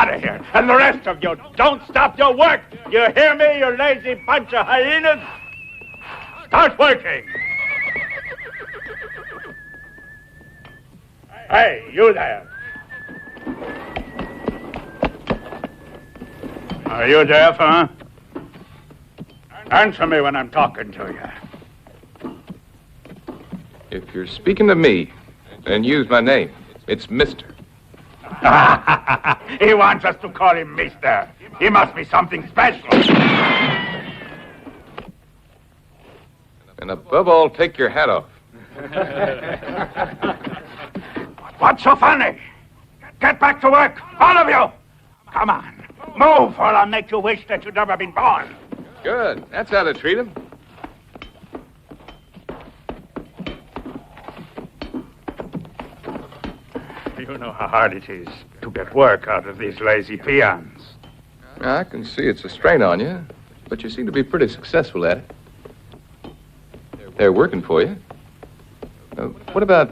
out of here. And the rest of you, don't stop your work. You hear me, you lazy bunch of hyenas? Start working. Hey, you there. Are you deaf, huh? Answer me when I'm talking to you. If you're speaking to me, then use my name. It's Mr. He wants us to call him Mister. He must be something special. And above all, take your hat off. What's so funny? Get back to work, all of you. Come on, move, or I'll make you wish that you'd never been born. Good. That's how to treat him. You know how hard it is to get work out of these lazy peons. I can see it's a strain on you, but you seem to be pretty successful at it. They're working for you. What about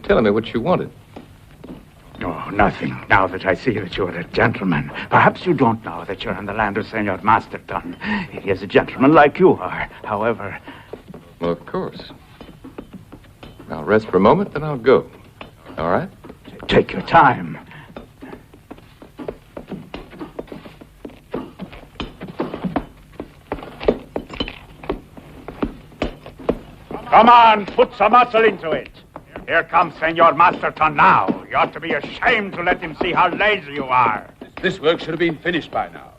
telling me what you wanted? Oh, nothing, now that I see that you're a gentleman. Perhaps you don't know that you're in the land of Senor Masterton. He is a gentleman like you are. However... Well, of course. I'll rest for a moment, then I'll go. All right? Take your time. Come on, put some muscle into it. Here comes Senor Masterton now. You ought to be ashamed to let him see how lazy you are. This work should have been finished by now.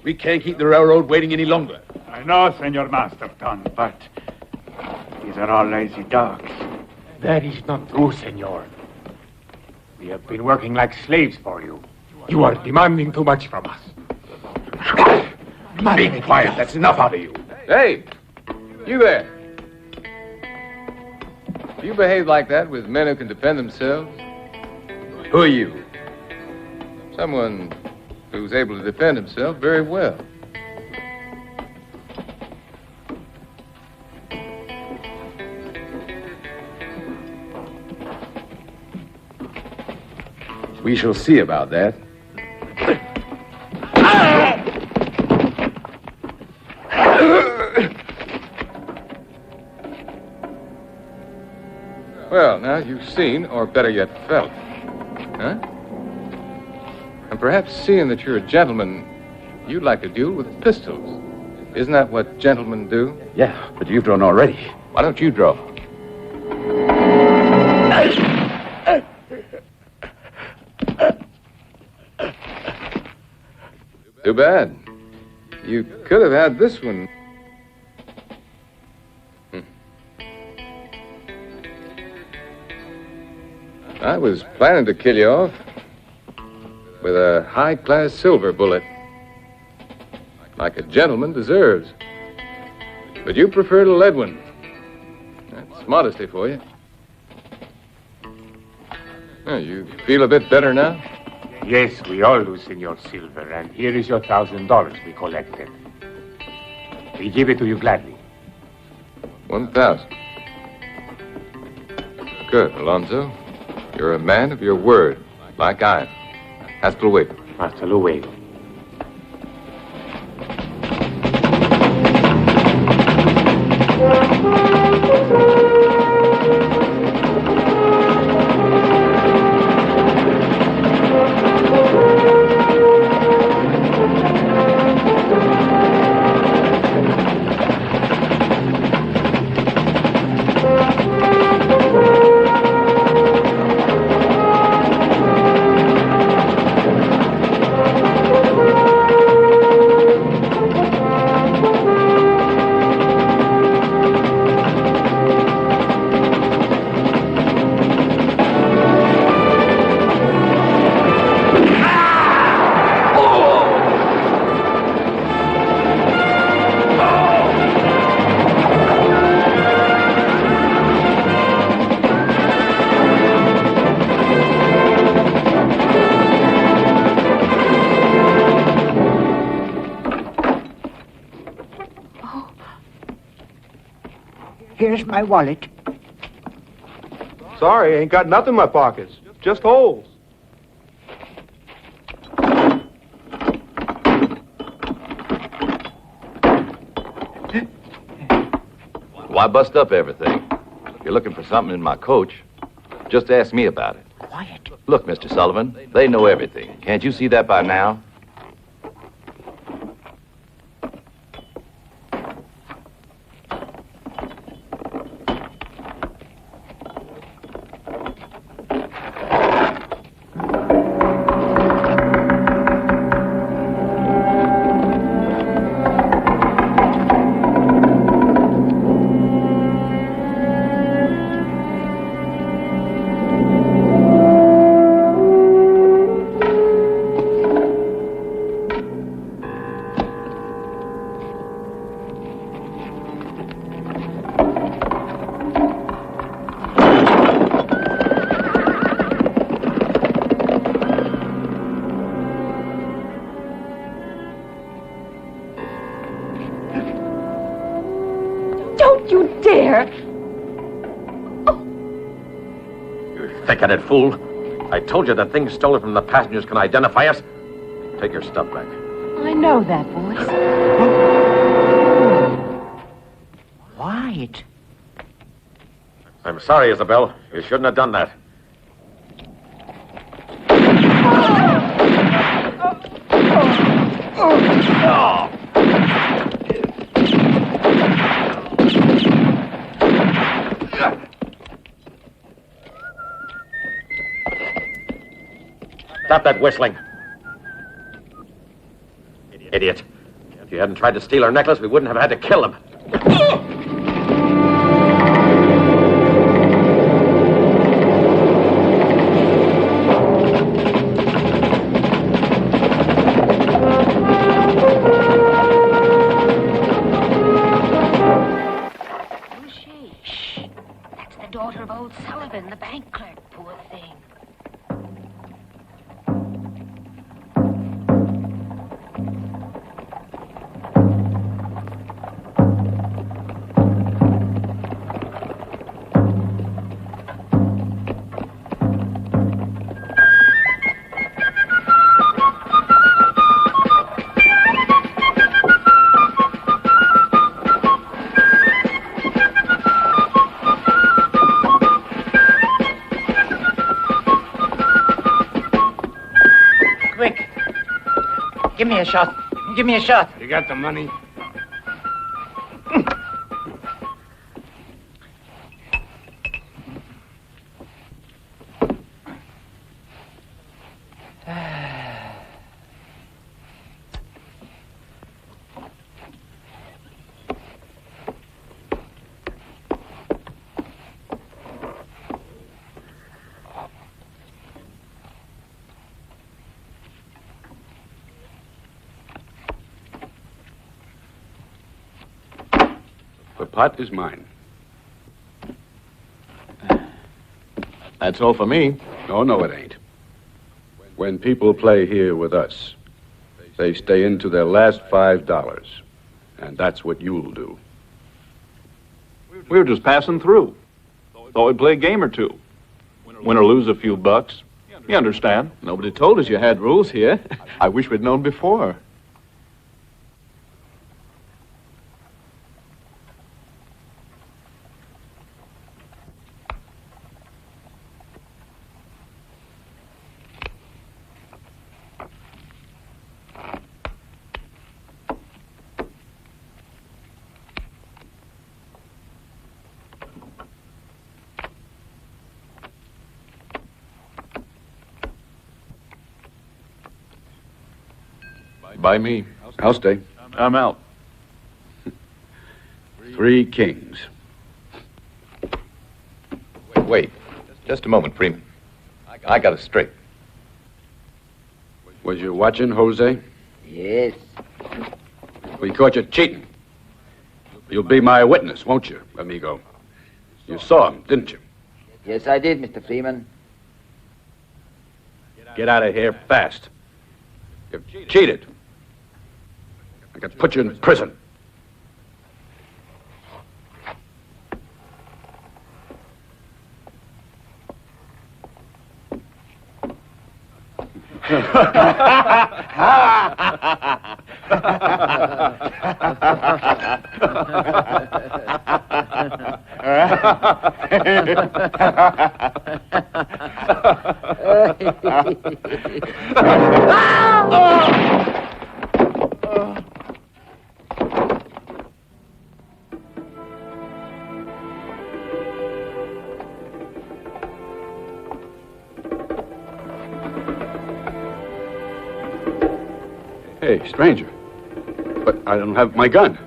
We can't keep the railroad waiting any longer. I know, Senor Masterton, but these are all lazy dogs. That is not true, Senor. We have been working like slaves for you. You are demanding too much from us. Be quiet. That's enough out of you. Hey, you there. You behave like that with men who can defend themselves? Who are you? Someone who's able to defend himself very well. We shall see about that. Well, now you've seen, or better yet, felt. Huh? And perhaps seeing that you're a gentleman, you'd like to duel with pistols. Isn't that what gentlemen do? Yeah, but you've drawn already. Why don't you draw? Too bad. You could have had this one. I was planning to kill you off with a high-class silver bullet, like a gentleman deserves. But you preferred a lead one. That's modesty for you. Oh, you feel a bit better now? Yes, we all do, Senor Silver, and here is your $1,000 we collected. We give it to you gladly. 1,000. Good, Alonzo. You're a man of your word, like I am. Hasta luego. Hasta luego. Here's my wallet. Sorry, ain't got nothing in my pockets. Just holes. Why bust up everything? If you're looking for something in my coach, just ask me about it. Quiet. Look, Mr. Sullivan, they know everything. Can't you see that by now? Thick-headed fool. I told you that things stolen from the passengers can identify us. Take your stuff back. I know that voice. Quiet. I'm sorry, Isabel. You shouldn't have done that. Stop that whistling. Idiot. If you hadn't tried to steal our necklace, we wouldn't have had to kill him. Who's she? Shh. That's the daughter of old Sullivan, the bank clerk, poor thing. Give me a shot. Give me a shot. You got the money? The pot is mine. That's all for me. No, it ain't. When people play here with us, they stay into their last $5. And that's what you'll do. We were just passing through. Thought we'd play a game or two. Win or lose a few bucks. You understand? Nobody told us you had rules here. I wish we'd known before. By me. I'll stay. I'm out. 3 kings. Wait. Just a moment, Freeman. I got it straight. Was you watching, Jose? Yes. We caught you cheating. You'll be my witness, won't you, amigo? You saw him, didn't you? Yes, I did, Mr. Freeman. Get out of here fast. You've cheated. I could put you in prison. Hey, stranger. But I don't have my gun.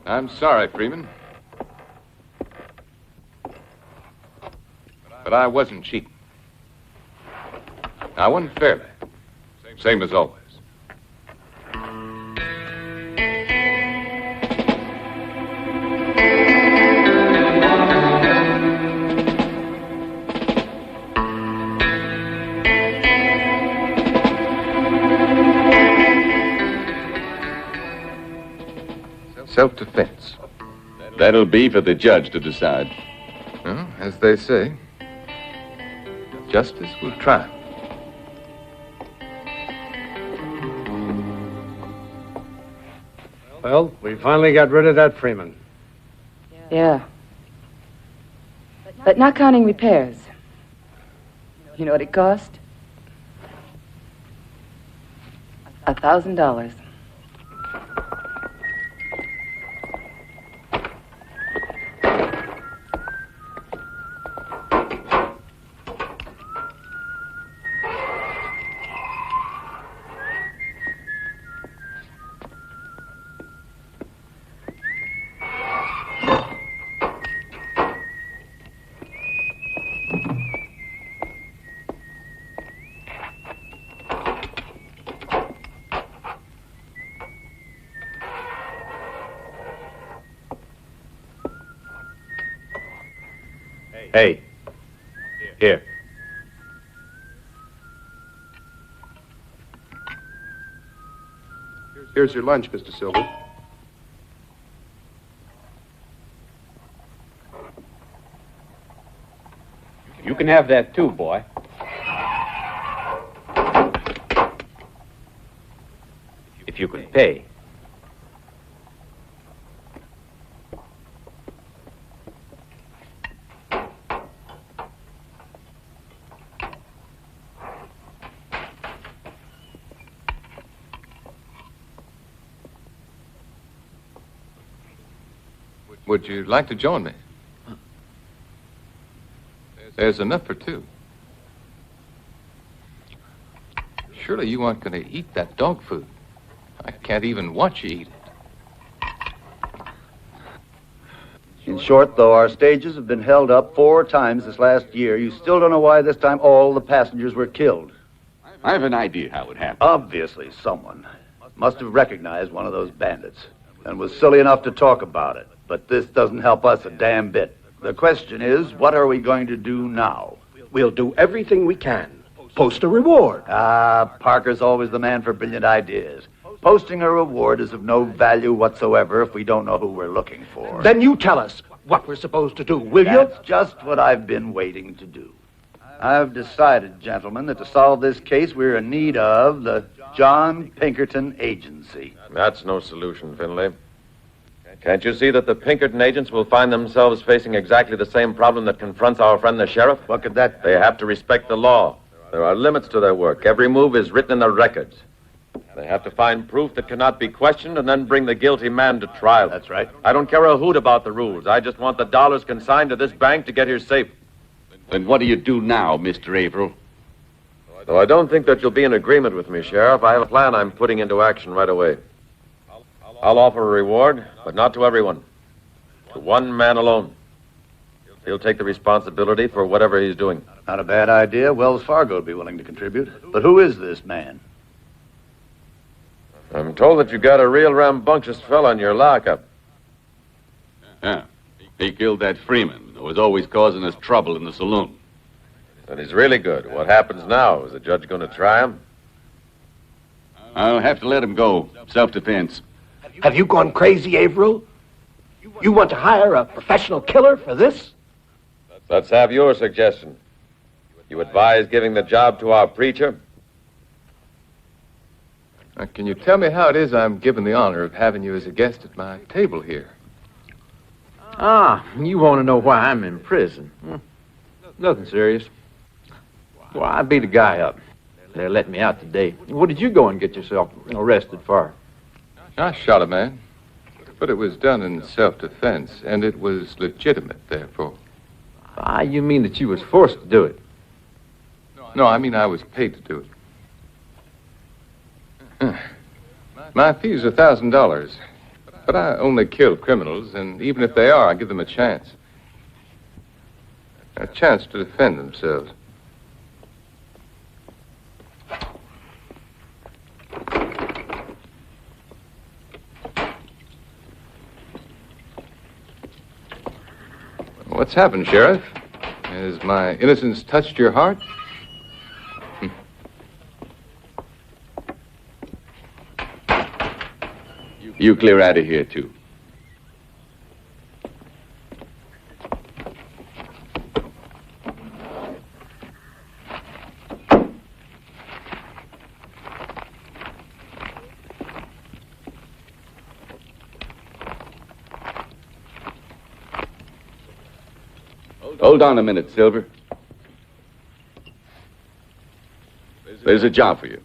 I'm sorry, Freeman. But I wasn't cheating. I won fairly. Same as always. Self-defense. That'll be for the judge to decide. Well, as they say, justice will triumph. Well, we finally got rid of that Freeman. Yeah. But not counting repairs. You know what it cost? $1,000. Hey, here. Here's your lunch, Mr. Silver. You can have that too, boy. If you can pay. Would you like to join me? There's enough for two. Surely you aren't going to eat that dog food. I can't even watch you eat it. In short, though our stages have been held up 4 times this last year, you still don't know why this time all the passengers were killed. I have an idea how it happened. Obviously, someone must have recognized one of those bandits and was silly enough to talk about it. But this doesn't help us a damn bit. The question is, what are we going to do now? We'll do everything we can. Post a reward. Parker's always the man for brilliant ideas. Posting a reward is of no value whatsoever if we don't know who we're looking for. Then you tell us, what we're supposed to do, will you? That's just what I've been waiting to do. I've decided, gentlemen, that to solve this case, we're in need of the John Pinkerton Agency. That's no solution, Finlay. Can't you see that the Pinkerton agents will find themselves facing exactly the same problem that confronts our friend the sheriff? What could that be? They have to respect the law. There are limits to their work. Every move is written in the records. They have to find proof that cannot be questioned and then bring the guilty man to trial. That's right. I don't care a hoot about the rules. I just want the dollars consigned to this bank to get here safe. Then what do you do now, Mr. Averill? Though I don't think that you'll be in agreement with me, Sheriff, I have a plan I'm putting into action right away. I'll offer a reward, but not to everyone. To one man alone. He'll take the responsibility for whatever he's doing. Not a bad idea. Wells Fargo would be willing to contribute. But who is this man? I'm told that you got a real rambunctious fella in your lockup. Yeah. He killed that Freeman who was always causing us trouble in the saloon. Then he's really good. What happens now? Is the judge going to try him? I'll have to let him go. Self-defense. Have you gone crazy, Averill? You want to hire a professional killer for this? Let's have your suggestion. You advise giving the job to our preacher? Can you tell me how it is I'm given the honor of having you as a guest at my table here? Ah, you want to know why I'm in prison? Nothing serious. Well, I beat a guy up. They're letting me out today. What did you go and get yourself arrested for? I shot a man, but it was done in self-defense, and it was legitimate, therefore. Ah, you mean that you was forced to do it? No, I mean I was paid to do it. My fee is $1,000, but I only kill criminals, and even if they are, I give them a chance. A chance to defend themselves. What's happened, Sheriff? Has my innocence touched your heart? You clear out of here, too. Hold on a minute, Silver. There's a job for you.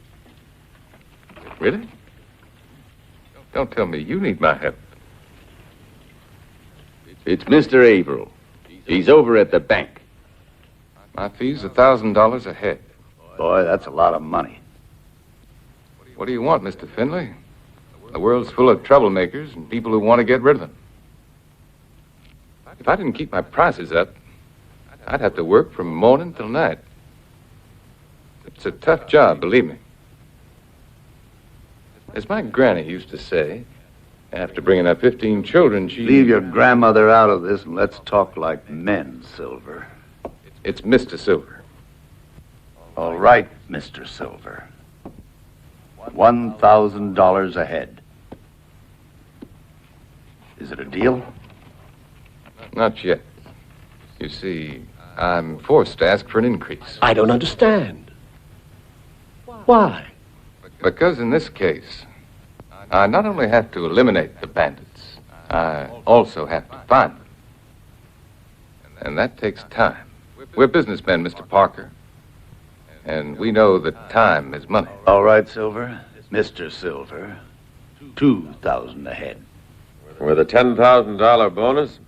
Really? Don't tell me you need my help. It's Mr. Averill. He's over at the bank. My fee's $1,000 a head. Boy, that's a lot of money. What do you want, Mr. Finlay? The world's full of troublemakers and people who want to get rid of them. If I didn't keep my prices up, I'd have to work from morning till night. It's a tough job, believe me. As my granny used to say, after bringing up 15 children, she... Leave your grandmother out of this and let's talk like men, Silver. It's Mr. Silver. All right, Mr. Silver. $1,000 a head. Is it a deal? Not yet. You see, I'm forced to ask for an increase. I don't understand. Why? Because in this case, I not only have to eliminate the bandits, I also have to find them. And that takes time. We're businessmen, Mr. Parker. And we know that time is money. All right, Silver. Mr. Silver. $2,000 a head. With a $10,000 bonus?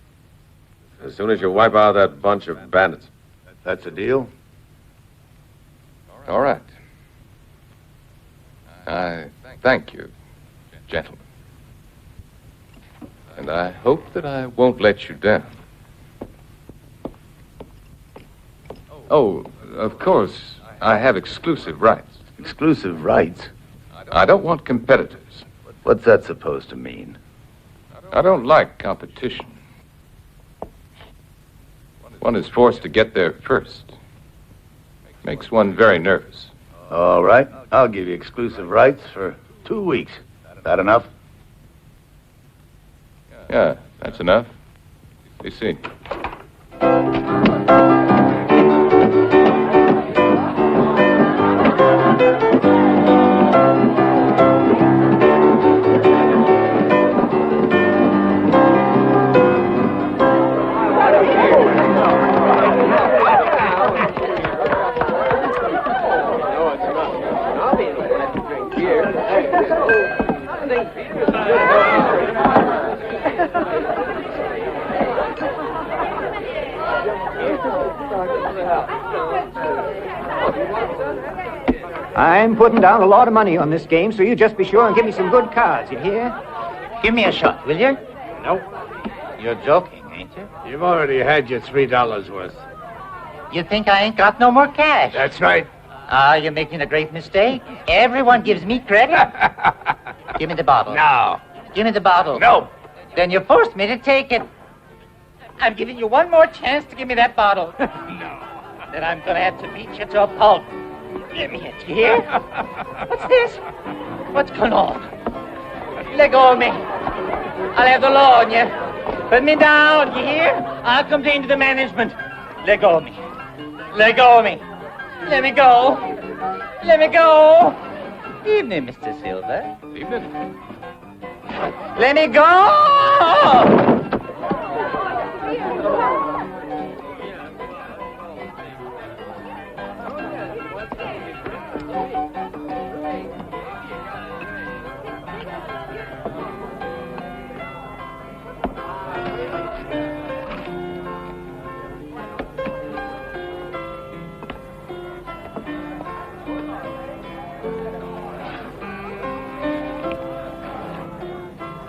As soon as you wipe out that bunch of bandits. That's a deal? All right. I thank you, gentlemen. And I hope that I won't let you down. Oh, of course, I have exclusive rights. Exclusive rights? I don't want competitors. What's that supposed to mean? I don't like competition. One is forced to get there first. Makes one very nervous. All right. I'll give you exclusive rights for 2 weeks. That enough? Yeah, that's enough. Be seen. I'm putting down a lot of money on this game, so you just be sure and give me some good cards, you hear? Give me a shot, will you? Nope. You're joking, ain't you? You've already had your $3 worth. You think I ain't got no more cash? That's right. Ah, you're making a great mistake. Everyone gives me credit. Give me the bottle. No. Give me the bottle. No. Then you forced me to take it. I'm giving you one more chance to give me that bottle. No. Then I'm gonna have to beat you to a pulp. Give me it, you hear? What's this? What's going on? Let go of me. I'll have the law on you. Put me down, you hear? I'll complain to the management. Let go of me. Let go of me. Let me go. Let me go. Evening, Mr. Silver. Evening. Let me go!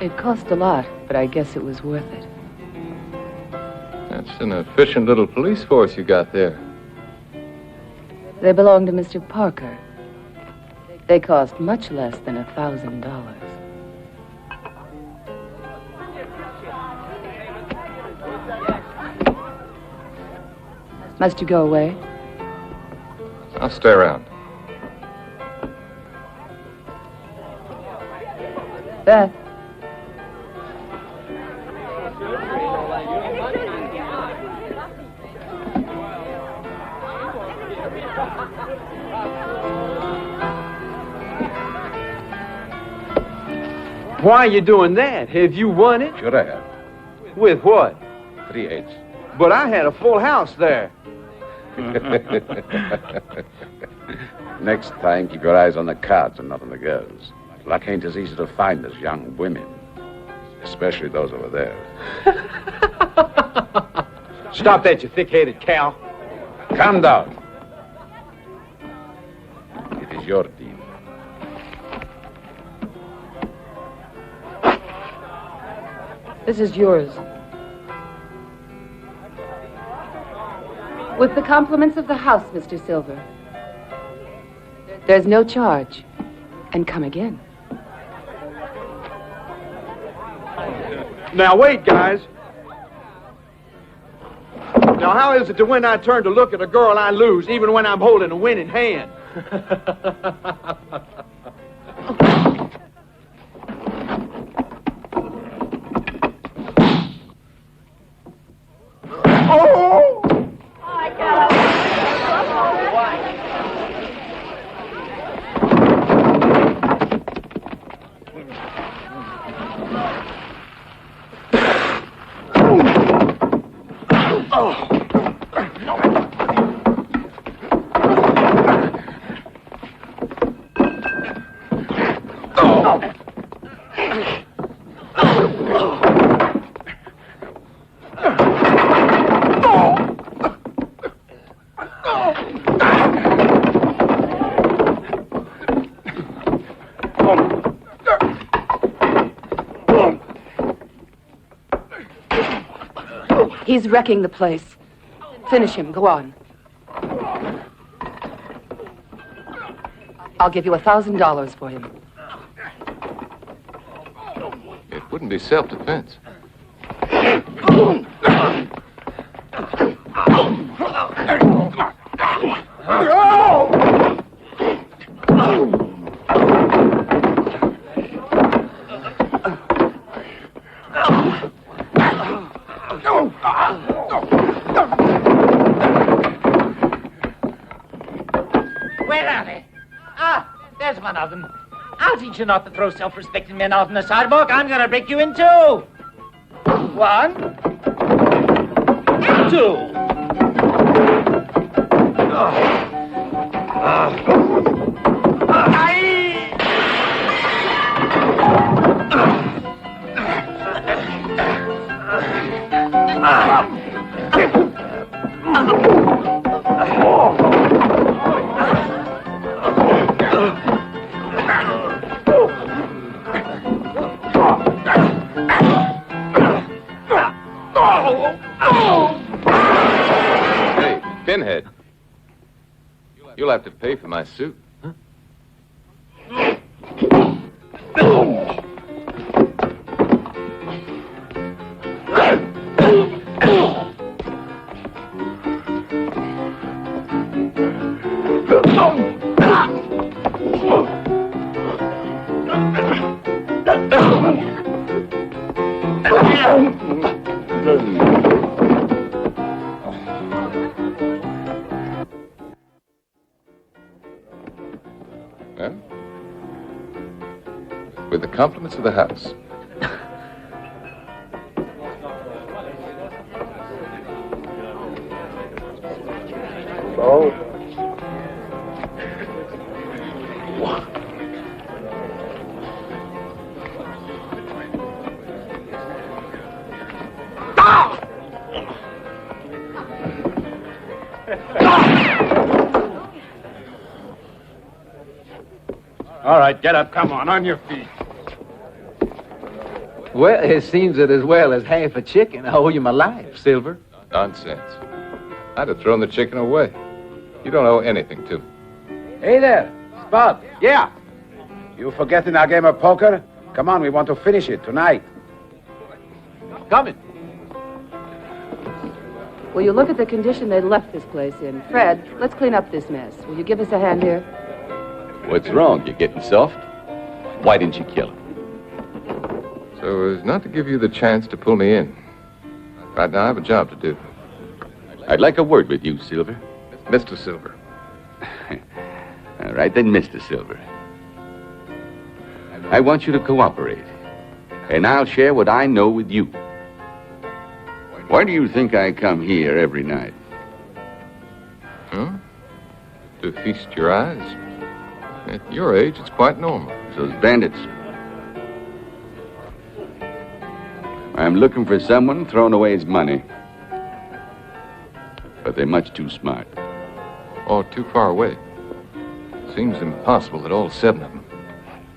It cost a lot, but I guess it was worth it. That's an efficient little police force you got there. They belong to Mr. Parker. They cost much less than $1,000. Must you go away? I'll stay around. Beth. Why are you doing that? Have you won it? Sure I have. With what? 3/8. But I had a full house there. Next time, keep your eyes on the cards and not on the girls. Luck ain't as easy to find as young women. Especially those over there. Stop that, you thick-headed cow. Calm down. It is your deal. This is yours. With the compliments of the house, Mr. Silver. There's no charge. And come again. Now, wait, guys. Now, how is it that when I turn to look at a girl, I lose, even when I'm holding a winning hand? Oh! He's wrecking the place. Finish him. Go on. I'll give you $1,000 for him. It wouldn't be self-defense. O'Sullivan. I'll teach you not to throw self-respecting men out on the sidewalk. I'm gonna break you in two. 1 and 2. Hey, Pinhead. You'll have to pay for my suit. Well, with the compliments of the house. All right, get up. Come on your feet. Well, it seems that as well as half a chicken, I owe you my life, Silver. Nonsense. I'd have thrown the chicken away. You don't owe anything to me. Hey there, Spot. Yeah. You forgetting our game of poker? Come on, we want to finish it tonight. Coming. Will you look at the condition they left this place in? Fred, let's clean up this mess. Will you give us a hand here? What's wrong? You getting soft? Why didn't you kill him? So as not to give you the chance to pull me in. Right now, I have a job to do. I'd like a word with you, Silver. Mr. Silver. All right, then, Mr. Silver. I want you to cooperate, and I'll share what I know with you. Why do you think I come here every night? Huh? To feast your eyes? At your age, it's quite normal. Those bandits. I'm looking for someone throwing away his money. But they're much too smart. Or too far away. Seems impossible that all 7 of them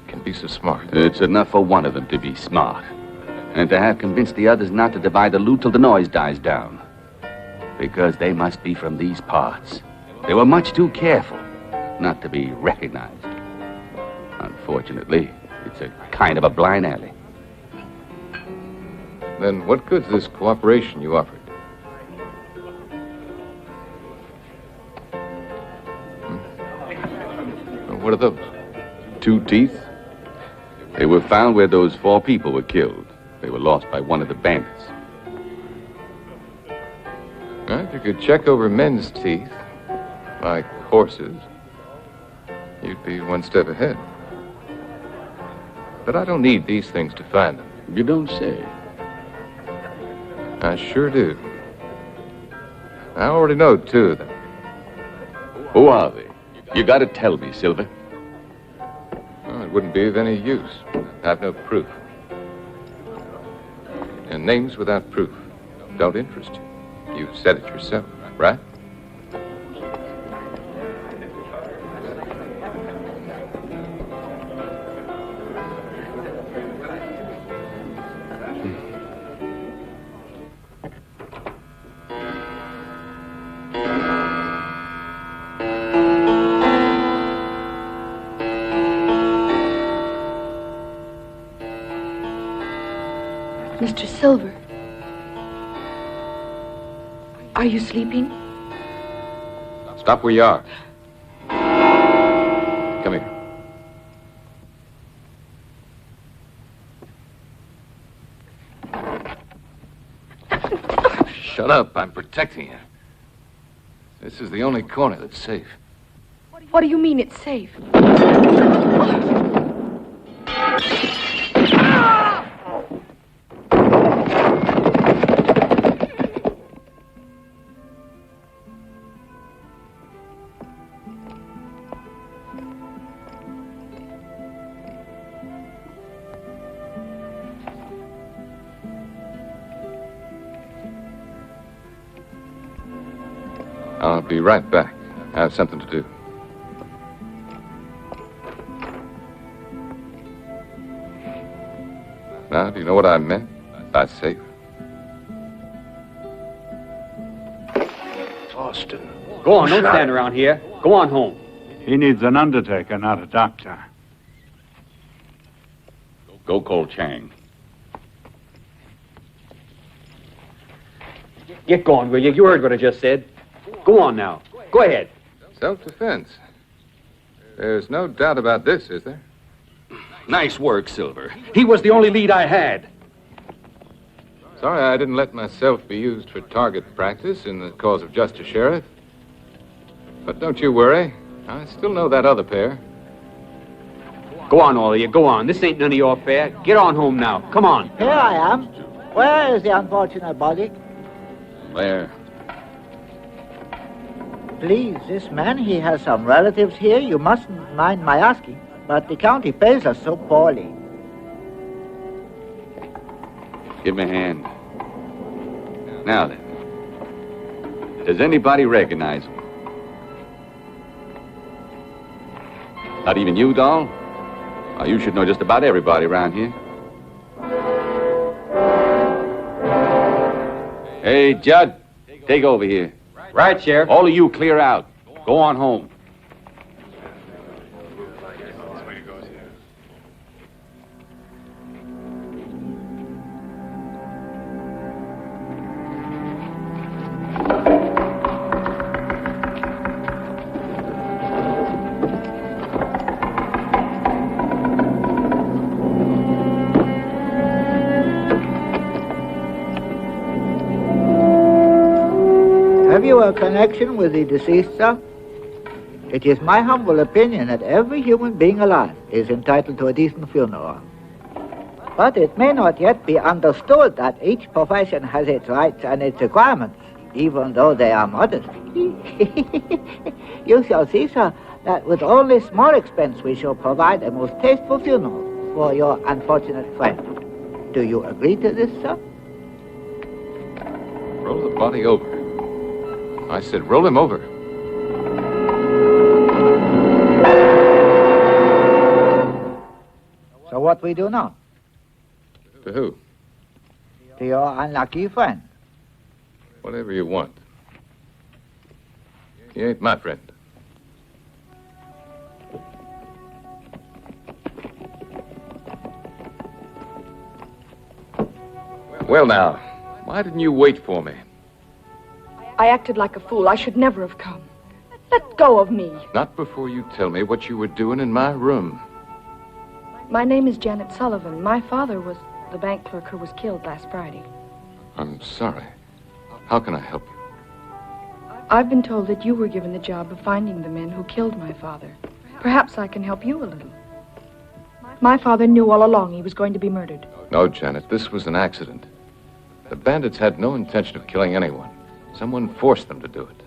can be so smart. It's enough for one of them to be smart. And to have convinced the others not to divide the loot till the noise dies down. Because they must be from these parts. They were much too careful not to be recognized. Unfortunately, it's a kind of a blind alley. Then what good's this cooperation you offered? What are those? 2 teeth. They were found where those 4 people were killed. They were lost by one of the bandits. Well, if you could check over men's teeth, like horses, you'd be one step ahead. But I don't need these things to find them. You don't say. I sure do. I already know 2 of them. Who are they? You gotta tell me, Silver. Well, it wouldn't be of any use. I have no proof. And names without proof don't interest you. You said it yourself, right? Mr. Silver, are you sleeping? Stop where you are. Come here. Shut up. I'm protecting you. This is the only corner that's safe. What do you mean it's safe? I'll be right back. I have something to do. Now, do you know what I meant by safe? Austin. Go on, don't stand around here. Go on home. He needs an undertaker, not a doctor. Go call Chang. Get going, will you? You heard what I just said. Go on now. Go ahead. Self-defense. There's no doubt about this, is there? Nice work, Silver. He was the only lead I had. Sorry I didn't let myself be used for target practice in the cause of justice, Sheriff. But don't you worry. I still know that other pair. Go on, all of you. Go on. This ain't none of your affair. Get on home now. Come on. Here I am. Where is the unfortunate body? Where? Please, this man, he has some relatives here. You mustn't mind my asking. But the county pays us so poorly. Give me a hand. Now then. Does anybody recognize him? Not even you, doll? Oh, you should know just about everybody around here. Hey, Judd, take over here. Right, Sheriff. All of you clear out. Go on home. Have you a connection with the deceased, sir? It is my humble opinion that every human being alive is entitled to a decent funeral. But it may not yet be understood that each profession has its rights and its requirements, even though they are modest. You shall see, sir, that with only small expense we shall provide a most tasteful funeral for your unfortunate friend. Do you agree to this, sir? Roll the body over. I said roll him over. So what we do now? To who? To your unlucky friend. Whatever you want. He ain't my friend. Well, now, why didn't you wait for me? I acted like a fool. I should never have come. Let go of me. Not before you tell me what you were doing in my room. My name is Janet Sullivan. My father was the bank clerk who was killed last Friday. I'm sorry. How can I help you? I've been told that you were given the job of finding the men who killed my father. Perhaps I can help you a little. My father knew all along he was going to be murdered. No, Janet, this was an accident. The bandits had no intention of killing anyone. Someone forced them to do it.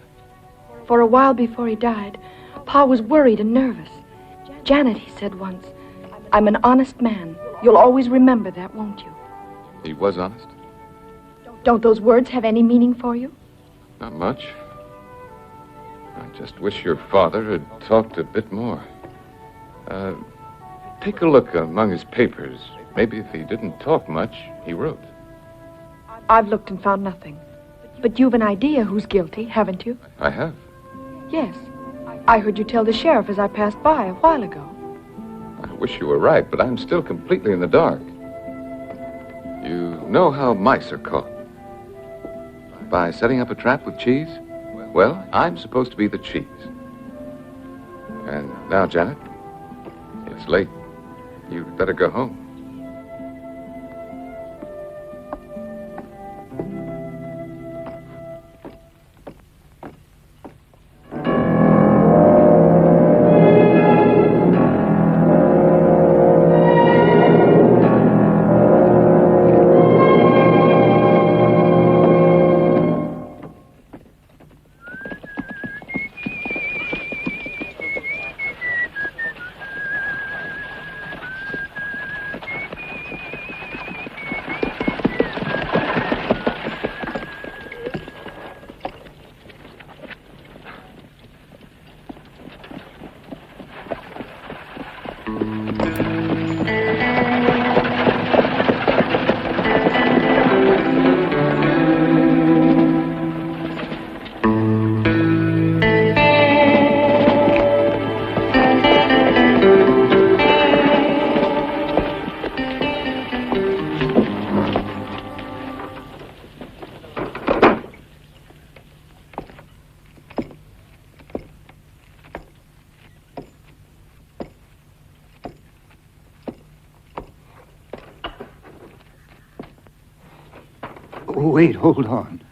For a while before he died, Pa was worried and nervous. Janet, he said once, I'm an honest man. You'll always remember that, won't you? He was honest? Don't those words have any meaning for you? Not much. I just wish your father had talked a bit more. Take a look among his papers. Maybe if he didn't talk much, he wrote. I've looked and found nothing. But you've an idea who's guilty, haven't you? I have. Yes. I heard you tell the sheriff as I passed by a while ago. I wish you were right, but I'm still completely in the dark. You know how mice are caught? By setting up a trap with cheese? Well, I'm supposed to be the cheese. And now, Janet, it's late. You'd better go home. Oh, wait, hold on.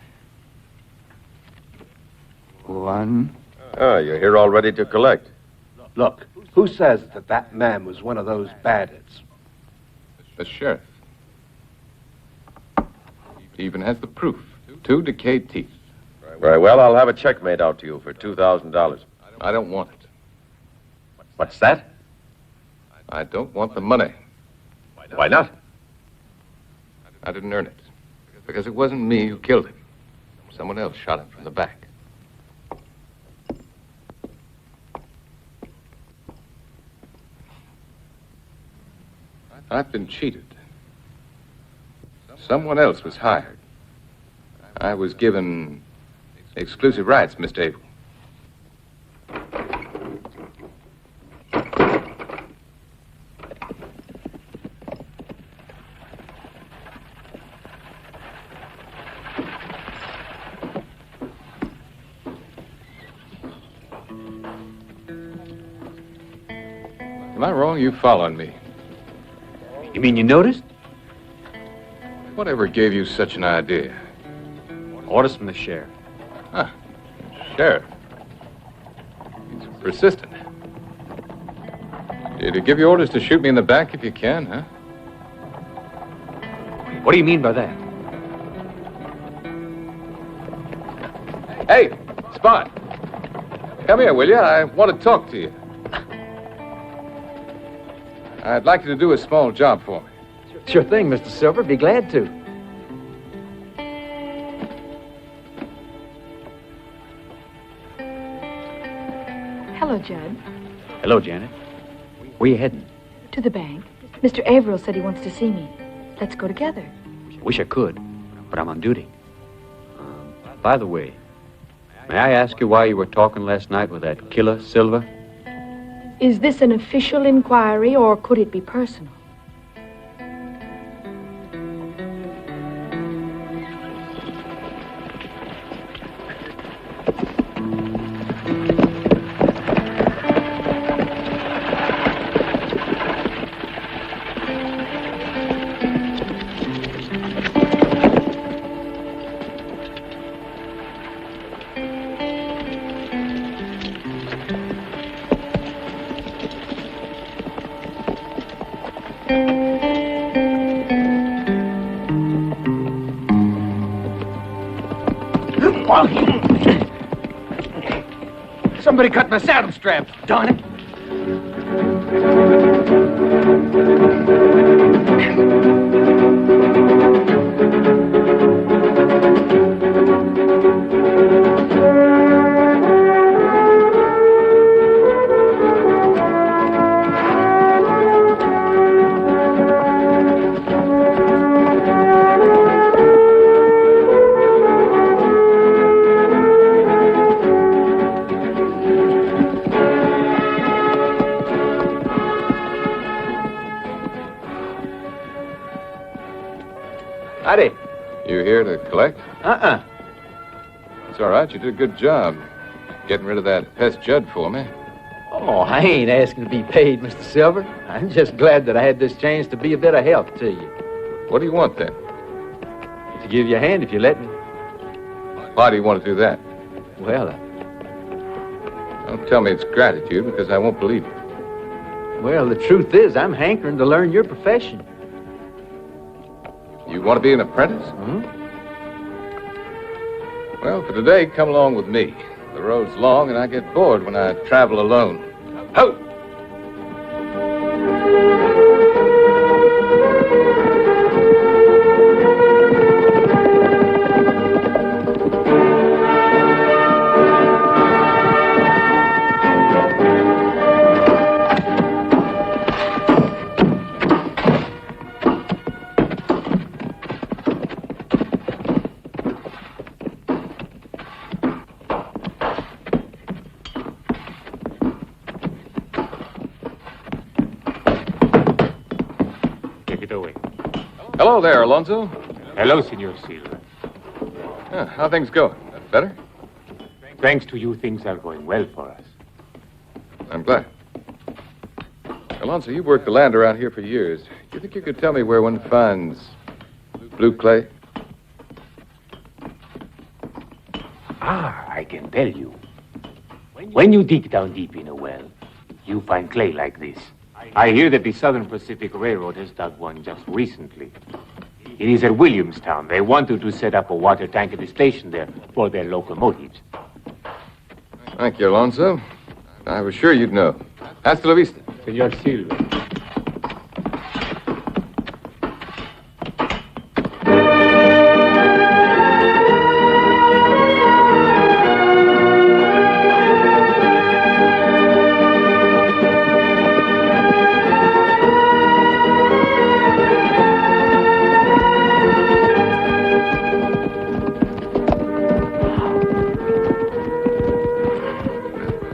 1. Ah, you're here all ready to collect. Look, who says that man was one of those bandits? The sheriff. He even has the proof. 2 decayed teeth. Very well, I'll have a check made out to you for $2,000. I don't want it. What's that? I don't want the money. Why not? I didn't earn it. Because it wasn't me who killed him. Someone else shot him from the back. I've been cheated. Someone else was hired. I was given exclusive rights, Mr. Averill. Am I wrong? You following me? You mean you noticed? Whatever gave you such an idea? Orders from the sheriff. Huh. Sheriff. He's persistent. Did he give you orders to shoot me in the back if you can, huh? What do you mean by that? Hey, Spot. Come here, will you? I want to talk to you. I'd like you to do a small job for me. Sure thing, Mr. Silver. Be glad to. Hello, Judd. Hello, Janet. Where you heading? To the bank. Mr. Averill said he wants to see me. Let's go together. Wish I could, but I'm on duty. By the way, may I ask you why you were talking last night with that killer, Silver? Is this an official inquiry, or could it be personal? Somebody cut my saddle straps, darn it. Howdy. You here to collect? Uh-uh. It's all right. You did a good job getting rid of that pest Judd for me. Oh, I ain't asking to be paid, Mr. Silver. I'm just glad that I had this chance to be a bit of help to you. What do you want, then? To give you a hand if you let me. Why do you want to do that? Well, Don't tell me it's gratitude, because I won't believe you. Well, the truth is, I'm hankering to learn your profession. You want to be an apprentice? Well, for today, come along with me. The road's long, and I get bored when I travel alone. Ho! Hello there, Alonso. Hello, Senor Silva. How things going? Better? Thanks to you, things are going well for us. I'm glad. Alonso, you've worked the land around here for years. Do you think you could tell me where one finds blue clay? I can tell you. When you dig down deep in a well, you find clay like this. I hear that the Southern Pacific Railroad has dug one just recently. It is at Williamstown. They wanted to set up a water tank at the station there for their locomotives. Thank you, Alonso. I was sure you'd know. Hasta la vista. Senor Silva.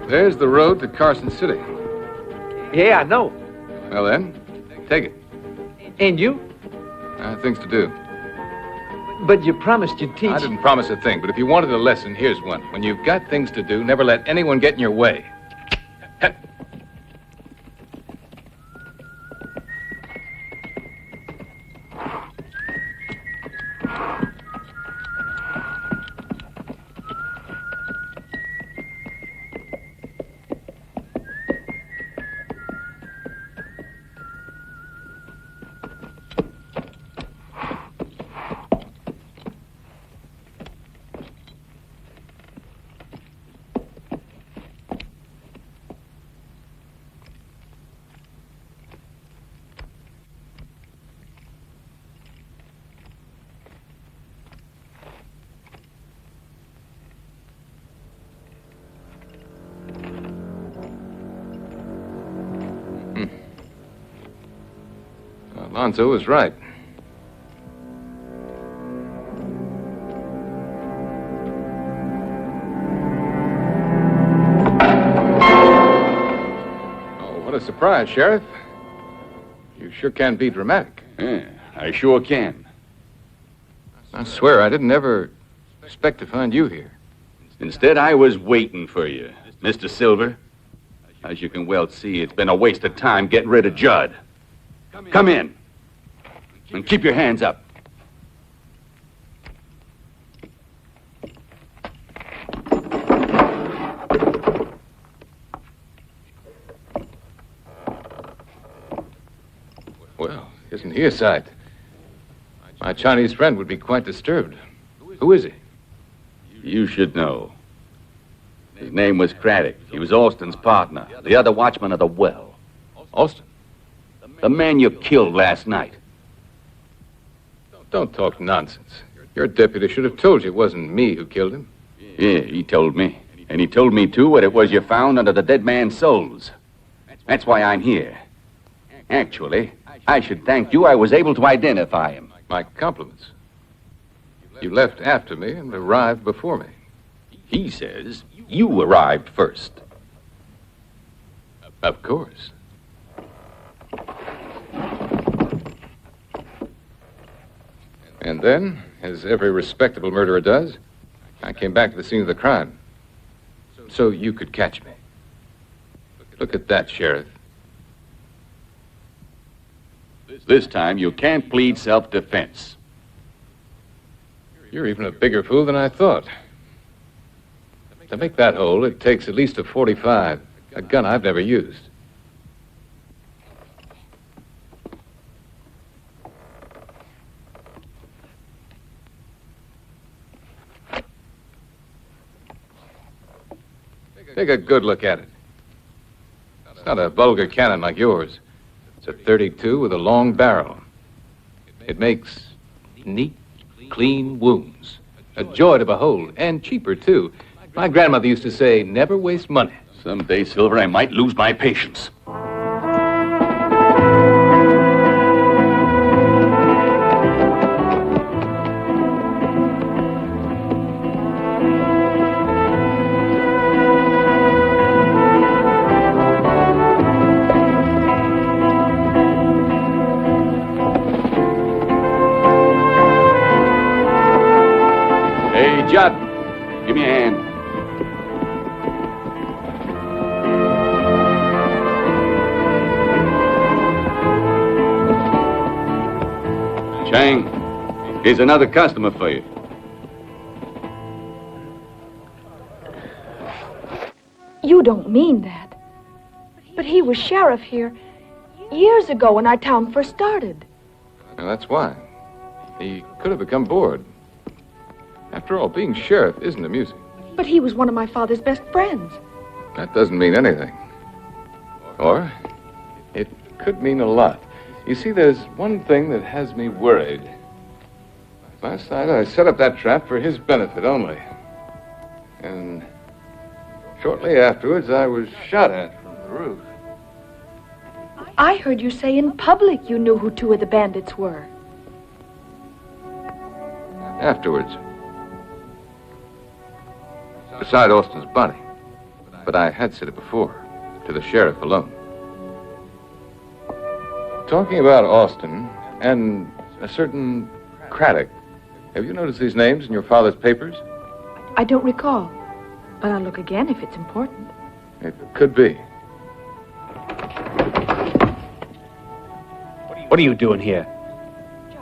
There's the road to Carson City. Yeah, I know. Well then, take it. And you? Things to do. But you promised you'd teach. I didn't promise a thing, but if you wanted a lesson, here's one. When you've got things to do, never let anyone get in your way. Alonso was right. Oh, what a surprise, Sheriff. You sure can be dramatic. Yeah, I sure can. I swear I didn't ever expect to find you here. Instead, I was waiting for you, Mr. Silver. As you can well see, it's been a waste of time getting rid of Judd. Come in. And keep your hands up. Well, isn't he a sight? My Chinese friend would be quite disturbed. Who is he? You should know. His name was Craddock. He was Austin's partner, the other watchman of the well. Austin? The man you killed last night. Don't talk nonsense. Your deputy should have told you it wasn't me who killed him. Yeah, he told me. And he told me, too, what it was you found under the dead man's soles. That's why I'm here. Actually, I should thank you I was able to identify him. My compliments. You left after me and arrived before me. He says you arrived first. Of course. And then, as every respectable murderer does, I came back to the scene of the crime. So you could catch me. Look at that, Sheriff. This time you can't plead self-defense. You're even a bigger fool than I thought. To make that hole, it takes at least a .45, a gun I've never used. Take a good look at it. It's not a vulgar cannon like yours. It's a .32 with a long barrel. It makes neat, clean wounds. A joy to behold, and cheaper, too. My grandmother used to say, never waste money. Someday, Silver, I might lose my patience. Judd, give me a hand. Chang, here's another customer for you. You don't mean that. But he was sheriff here years ago when our town first started. And that's why. He could have become bored. After all, being sheriff isn't amusing. But he was one of my father's best friends. That doesn't mean anything. Or, it could mean a lot. You see, there's one thing that has me worried. Last night I set up that trap for his benefit only. And shortly afterwards I was shot at from the roof. I heard you say in public you knew who two of the bandits were. Afterwards. Beside Austin's body. But I had said it before, to the sheriff alone. Talking about Austin and a certain Craddock, have you noticed these names in your father's papers? I don't recall, but I'll look again if it's important. It could be. What are you doing here?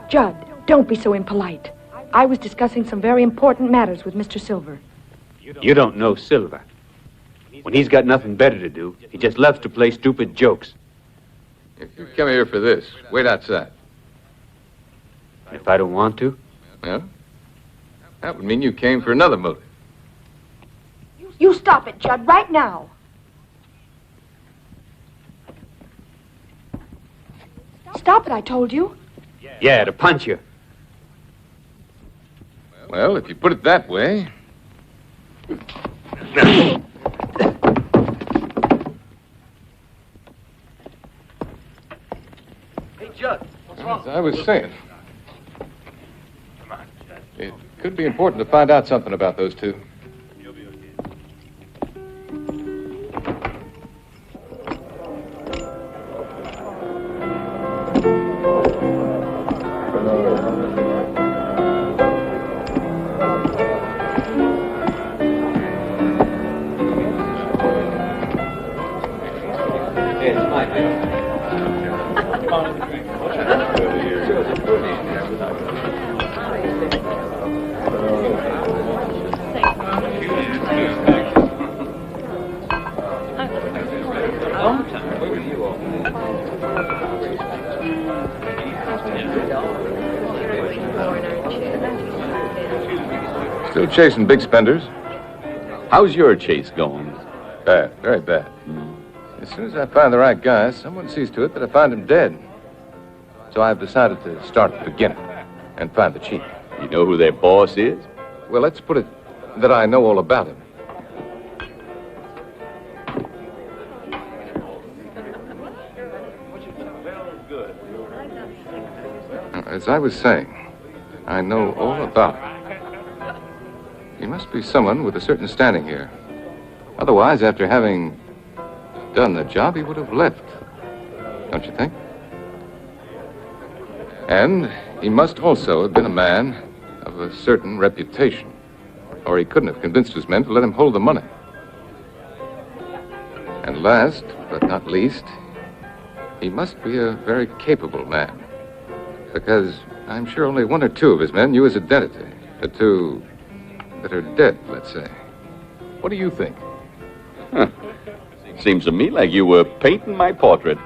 Judd, don't be so impolite. I was discussing some very important matters with Mr. Silver. You don't know Silver. When he's got nothing better to do, he just loves to play stupid jokes. If you come here for this, wait outside. If I don't want to? Well, that would mean you came for another motive. You stop it, Judd, right now. Stop it, I told you. Yeah, to punch you. Well, if you put it that way... Hey, Judd, what's wrong? As I was saying, it could be important to find out something about those two. Still chasing big spenders? How's your chase going? Bad, very bad. As soon as I find the right guy, someone sees to it that I find him dead. So I've decided to start at the beginning and find the chief. You know who their boss is? Well, let's put it that I know all about him. As I was saying, I know all about him. He must be someone with a certain standing here. Otherwise, after having done the job, he would have left. Don't you think? And he must also have been a man of a certain reputation, or he couldn't have convinced his men to let him hold the money. And last, but not least, he must be a very capable man, because I'm sure only one or two of his men knew his identity. The two that are dead, let's say. What do you think? Huh. Seems to me like you were painting my portrait.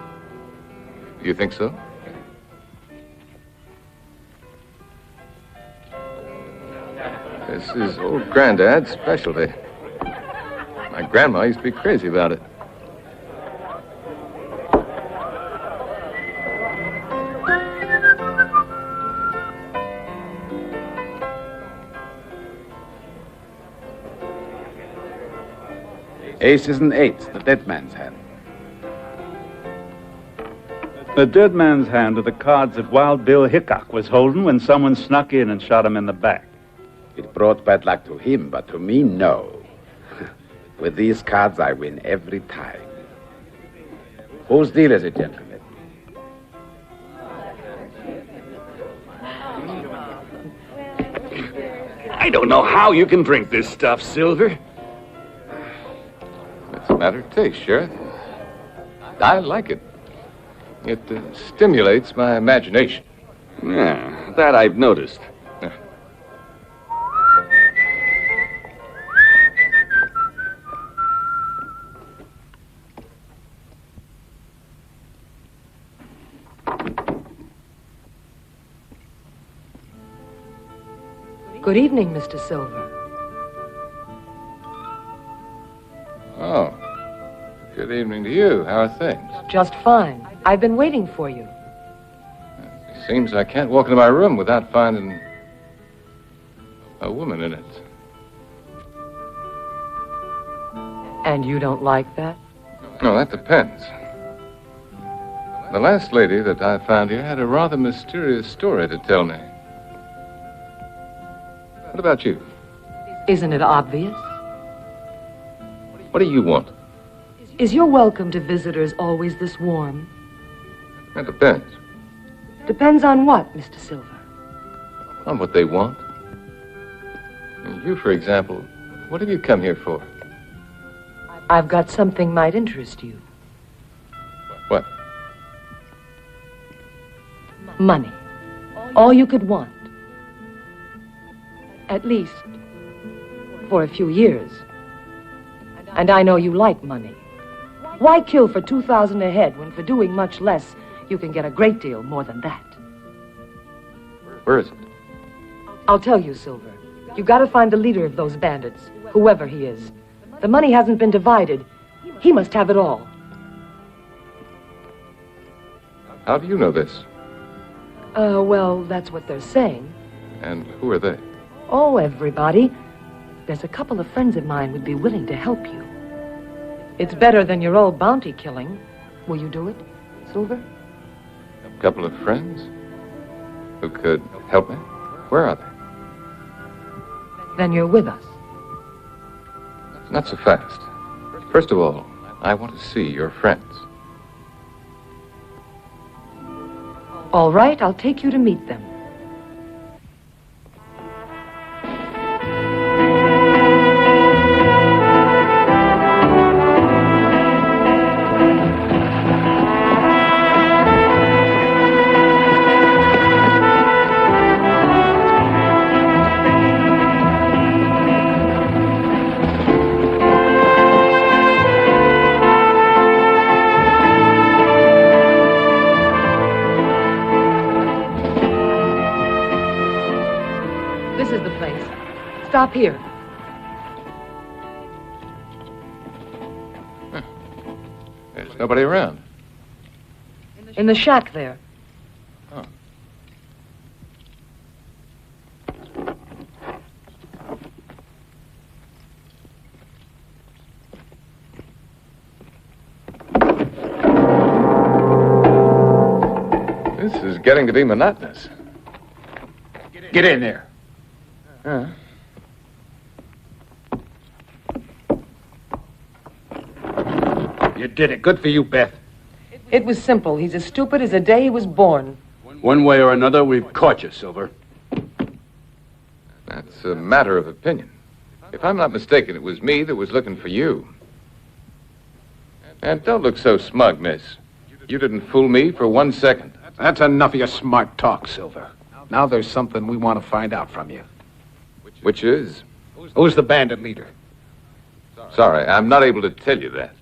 You think so? This is old Granddad's specialty. My grandma used to be crazy about it. Aces and eights, the dead man's hand. The dead man's hand are the cards that Wild Bill Hickok was holding when someone snuck in and shot him in the back. It brought bad luck to him, but to me, no. With these cards, I win every time. Whose deal is it, gentlemen? I don't know how you can drink this stuff, Silver. It's a matter of taste, Sheriff. I like it. It stimulates my imagination. Yeah, that I've noticed. Good evening, Mr. Silver. Oh. Good evening to you. How are things? Just fine. I've been waiting for you. Seems I can't walk into my room without finding a woman in it. And you don't like that? No, that depends. The last lady that I found here had a rather mysterious story to tell me. What about you? Isn't it obvious? What do you want? Is your welcome to visitors always this warm? That depends. Depends on what, Mr. Silver? On what they want. You, for example, what have you come here for? I've got something might interest you. What? Money. All you could want. At least for a few years. And I know you like money. Why kill for 2,000 a head when for doing much less you can get a great deal more than that? Where is it? I'll tell you, Silver. You've got to find the leader of those bandits, whoever he is. The money hasn't been divided. He must have it all. How do you know this? Well, that's what they're saying. And who are they? Oh, everybody. There's a couple of friends of mine would be willing to help you. It's better than your old bounty killing. Will you do it, Silver? A couple of friends who could help me? Where are they? Then you're with us. Not so fast. First of all, I want to see your friends. All right, I'll take you to meet them. Stop here. There's nobody around. In the shack there. Oh. This is getting to be monotonous. Get in there. You did it. Good for you, Beth. It was simple. He's as stupid as the day he was born. One way or another, we've caught you, Silver. That's a matter of opinion. If I'm not mistaken, it was me that was looking for you. And don't look so smug, miss. You didn't fool me for 1 second. That's enough of your smart talk, Silver. Now there's something we want to find out from you. Which is? Who's the bandit leader? Sorry, I'm not able to tell you that.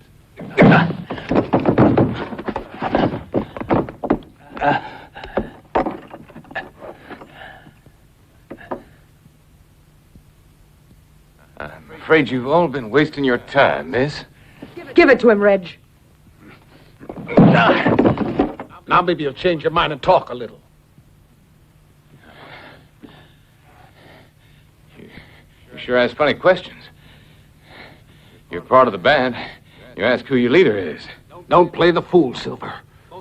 I'm afraid you've all been wasting your time, miss. Give it to him, Reg. Now maybe you'll change your mind and talk a little. You sure ask funny questions. You're part of the band. You ask who your leader is. Don't play the fool, Silver.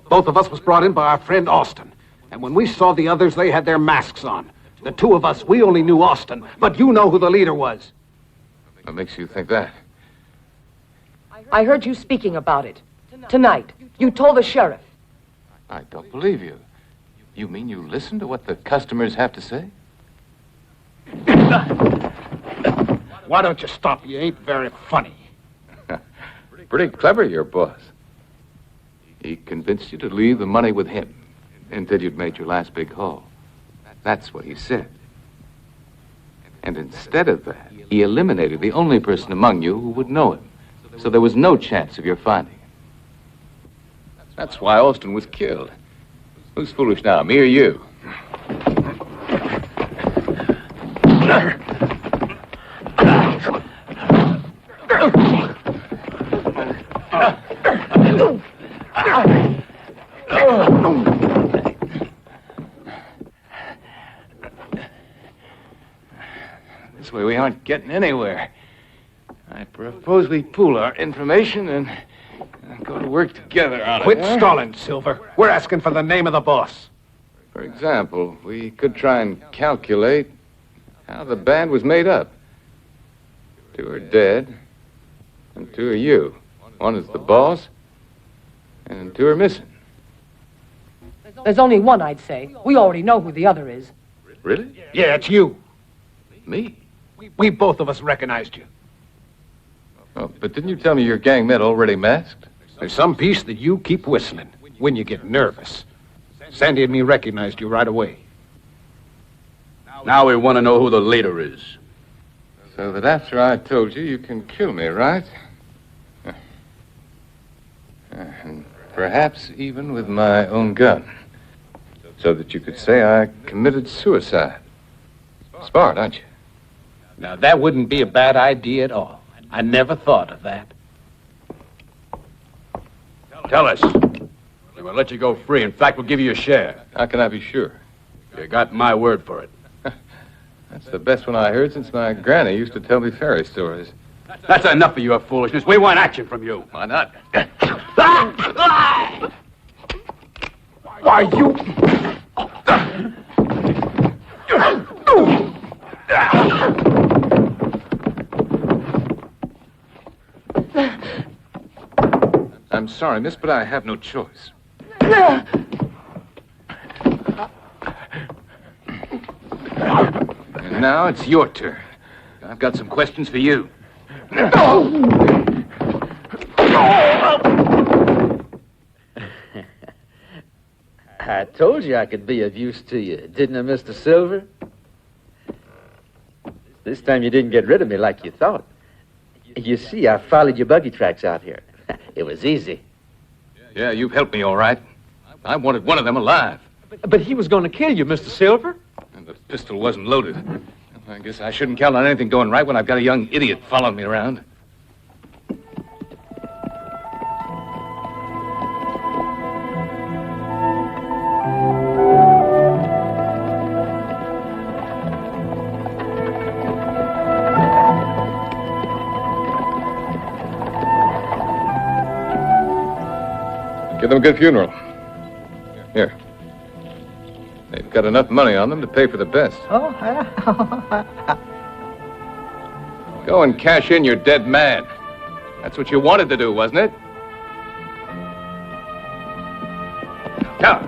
Both of us was brought in by our friend Austin. And when we saw the others, they had their masks on. The two of us, we only knew Austin. But you know who the leader was. What makes you think that? I heard you speaking about it. Tonight. You told the sheriff. I don't believe you. You mean you listen to what the customers have to say? Why don't you stop? You ain't very funny. Pretty clever, your boss. He convinced you to leave the money with him until you'd made your last big haul. That's what he said. And instead of that, he eliminated the only person among you who would know him. So there was no chance of your finding him. That's why Austin was killed. Who's foolish now, me or you? way, we aren't getting anywhere. I propose we pool our information and go to work together on it. Quit stalling, Silver. We're asking for the name of the boss. For example, we could try and calculate how the band was made up. 2 are dead, and 2 are you. 1 is the boss, and 2 are missing. There's only one, I'd say. We already know who the other is. Really? Yeah, it's you. Me? We both of us recognized you. Oh, but didn't you tell me your gang met already masked? There's some piece that you keep whistling when you get nervous. Sandy and me recognized you right away. Now we want to know who the leader is. So that after I told you, you can kill me, right? And perhaps even with my own gun. So that you could say I committed suicide. Smart, aren't you? Now, that wouldn't be a bad idea at all. I never thought of that. Tell us. We'll let you go free. In fact, we'll give you a share. How can I be sure? You got my word for it. That's the best one I heard since my granny used to tell me fairy stories. That's enough of your foolishness. We want action from you. Why not? Why, you... I'm sorry, miss, but I have no choice. And now it's your turn. I've got some questions for you. I told you I could be of use to you, didn't I, Mr. Silver? This time you didn't get rid of me like you thought. You see, I followed your buggy tracks out here. It was easy. Yeah, you've helped me all right. I wanted one of them alive. But he was going to kill you, Mr. Silver. And the pistol wasn't loaded. I guess I shouldn't count on anything going right when I've got a young idiot following me around. Give them a good funeral. Here. They've got enough money on them to pay for the best. Go and cash in your dead man. That's what you wanted to do, wasn't it? Now.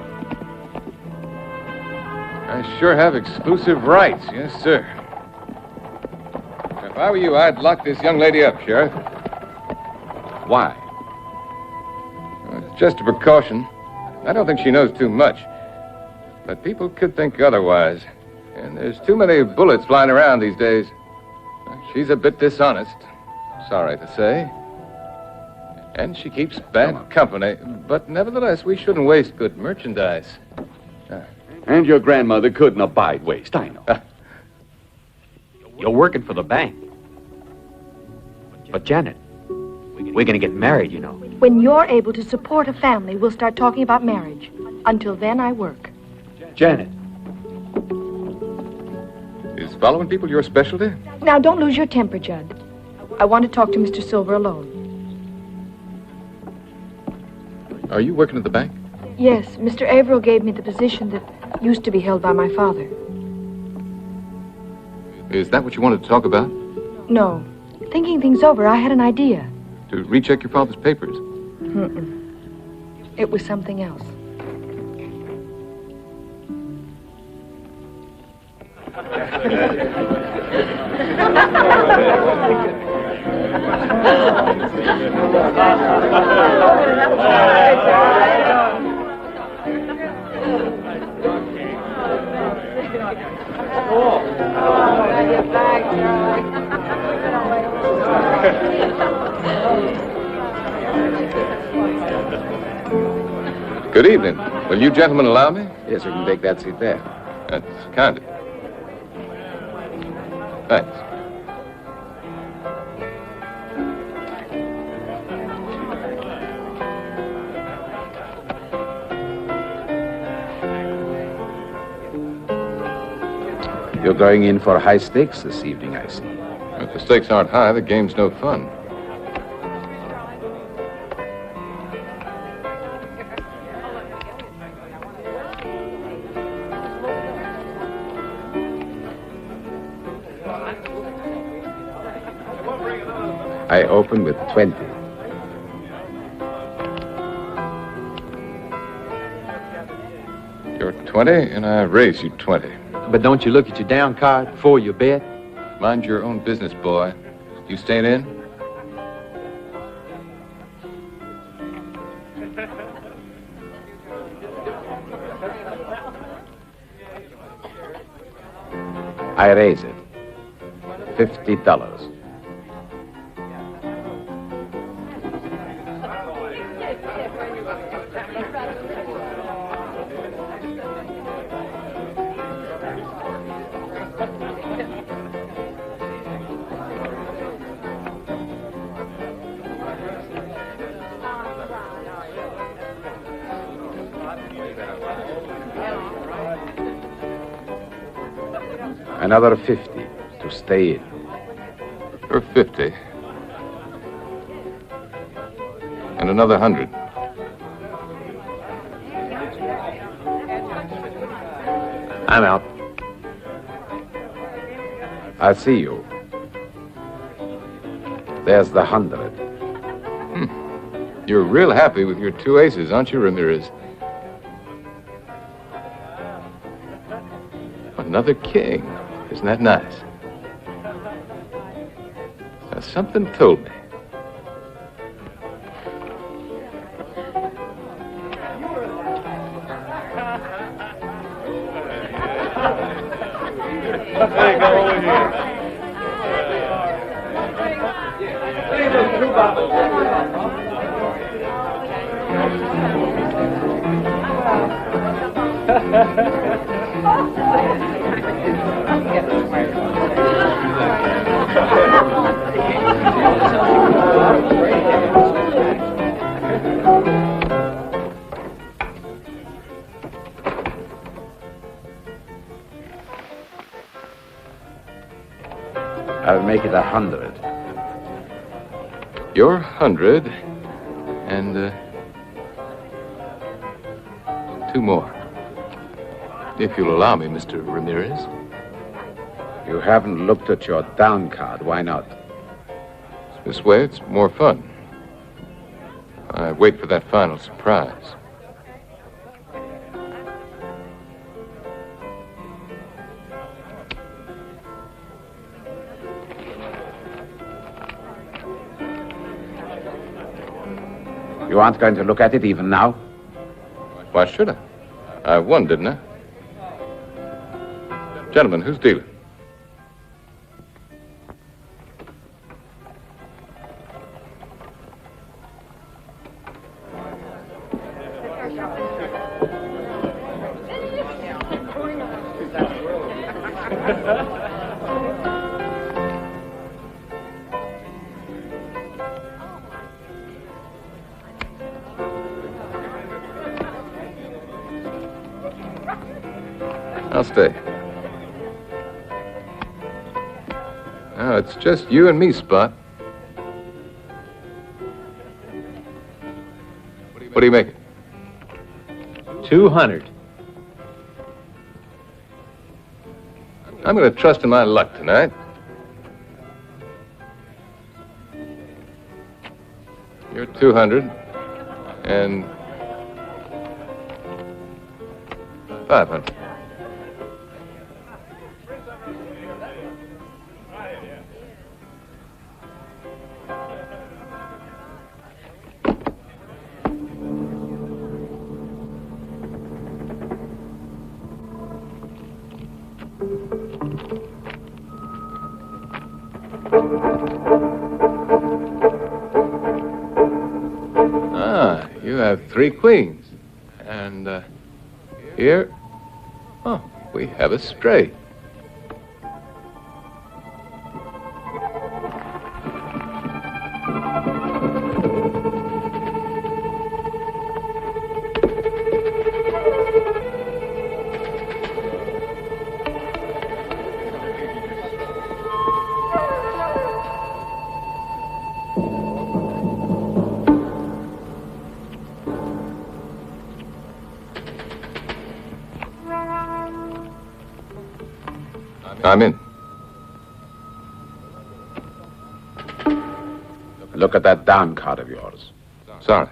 I sure have exclusive rights, yes, sir. If I were you, I'd lock this young lady up, Sheriff. Why? Just a precaution. I don't think she knows too much. But people could think otherwise. And there's too many bullets flying around these days. She's a bit dishonest, sorry to say. And she keeps bad company. But nevertheless, we shouldn't waste good merchandise. And your grandmother couldn't abide waste, I know. You're working for the bank. But, Janet, we're going to get married, you know. When you're able to support a family, we'll start talking about marriage. Until then, I work. Janet. Is following people your specialty? Now, don't lose your temper, Judd. I want to talk to Mr. Silver alone. Are you working at the bank? Yes, Mr. Averill gave me the position that used to be held by my father. Is that what you wanted to talk about? No. Thinking things over, I had an idea. To recheck your father's papers? It was something else. Good evening. Will you gentlemen allow me? Yes, you can take that seat there. That's kind of you. Thanks. You're going in for high stakes this evening, I see. If the stakes aren't high, the game's no fun. I open with 20. You're 20, and I raise you 20. But don't you look at your down card before you bet? Mind your own business, boy. You staying in? I raise it. $50. Another 50 to stay in. For 50. And another 100. I'm out. I'll see you. There's the 100. You're real happy with your 2 aces, aren't you, Ramirez? Another king. Isn't that nice? Now, something told me. Hey, go over here. I'll make it 100. You're 100, and 2 more. If you'll allow me, Mr. Ramirez. You haven't looked at your down card. Why not? This way, it's more fun. I wait for that final surprise. You aren't going to look at it even now? Why should I? I won, didn't I? Gentlemen, who's dealing? I'll stay. Now, it's just you and me, Spot. What do you make it? 200. I'm going to trust in my luck tonight. You're 200, and 500. Ah, you have 3 queens. And here, oh, we have a straight. I'm in. Look at that down card of yours. Sorry.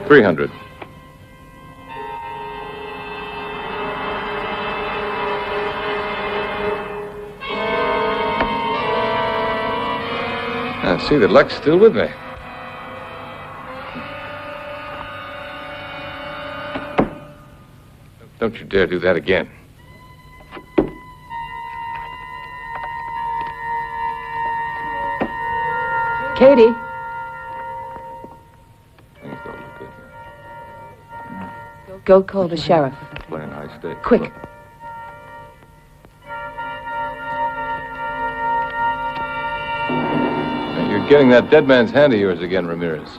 $300. I see that luck's still with me. Don't you dare do that again. Katie. Go call the sheriff. Playing high stakes. Quick. You're getting that dead man's hand of yours again, Ramirez.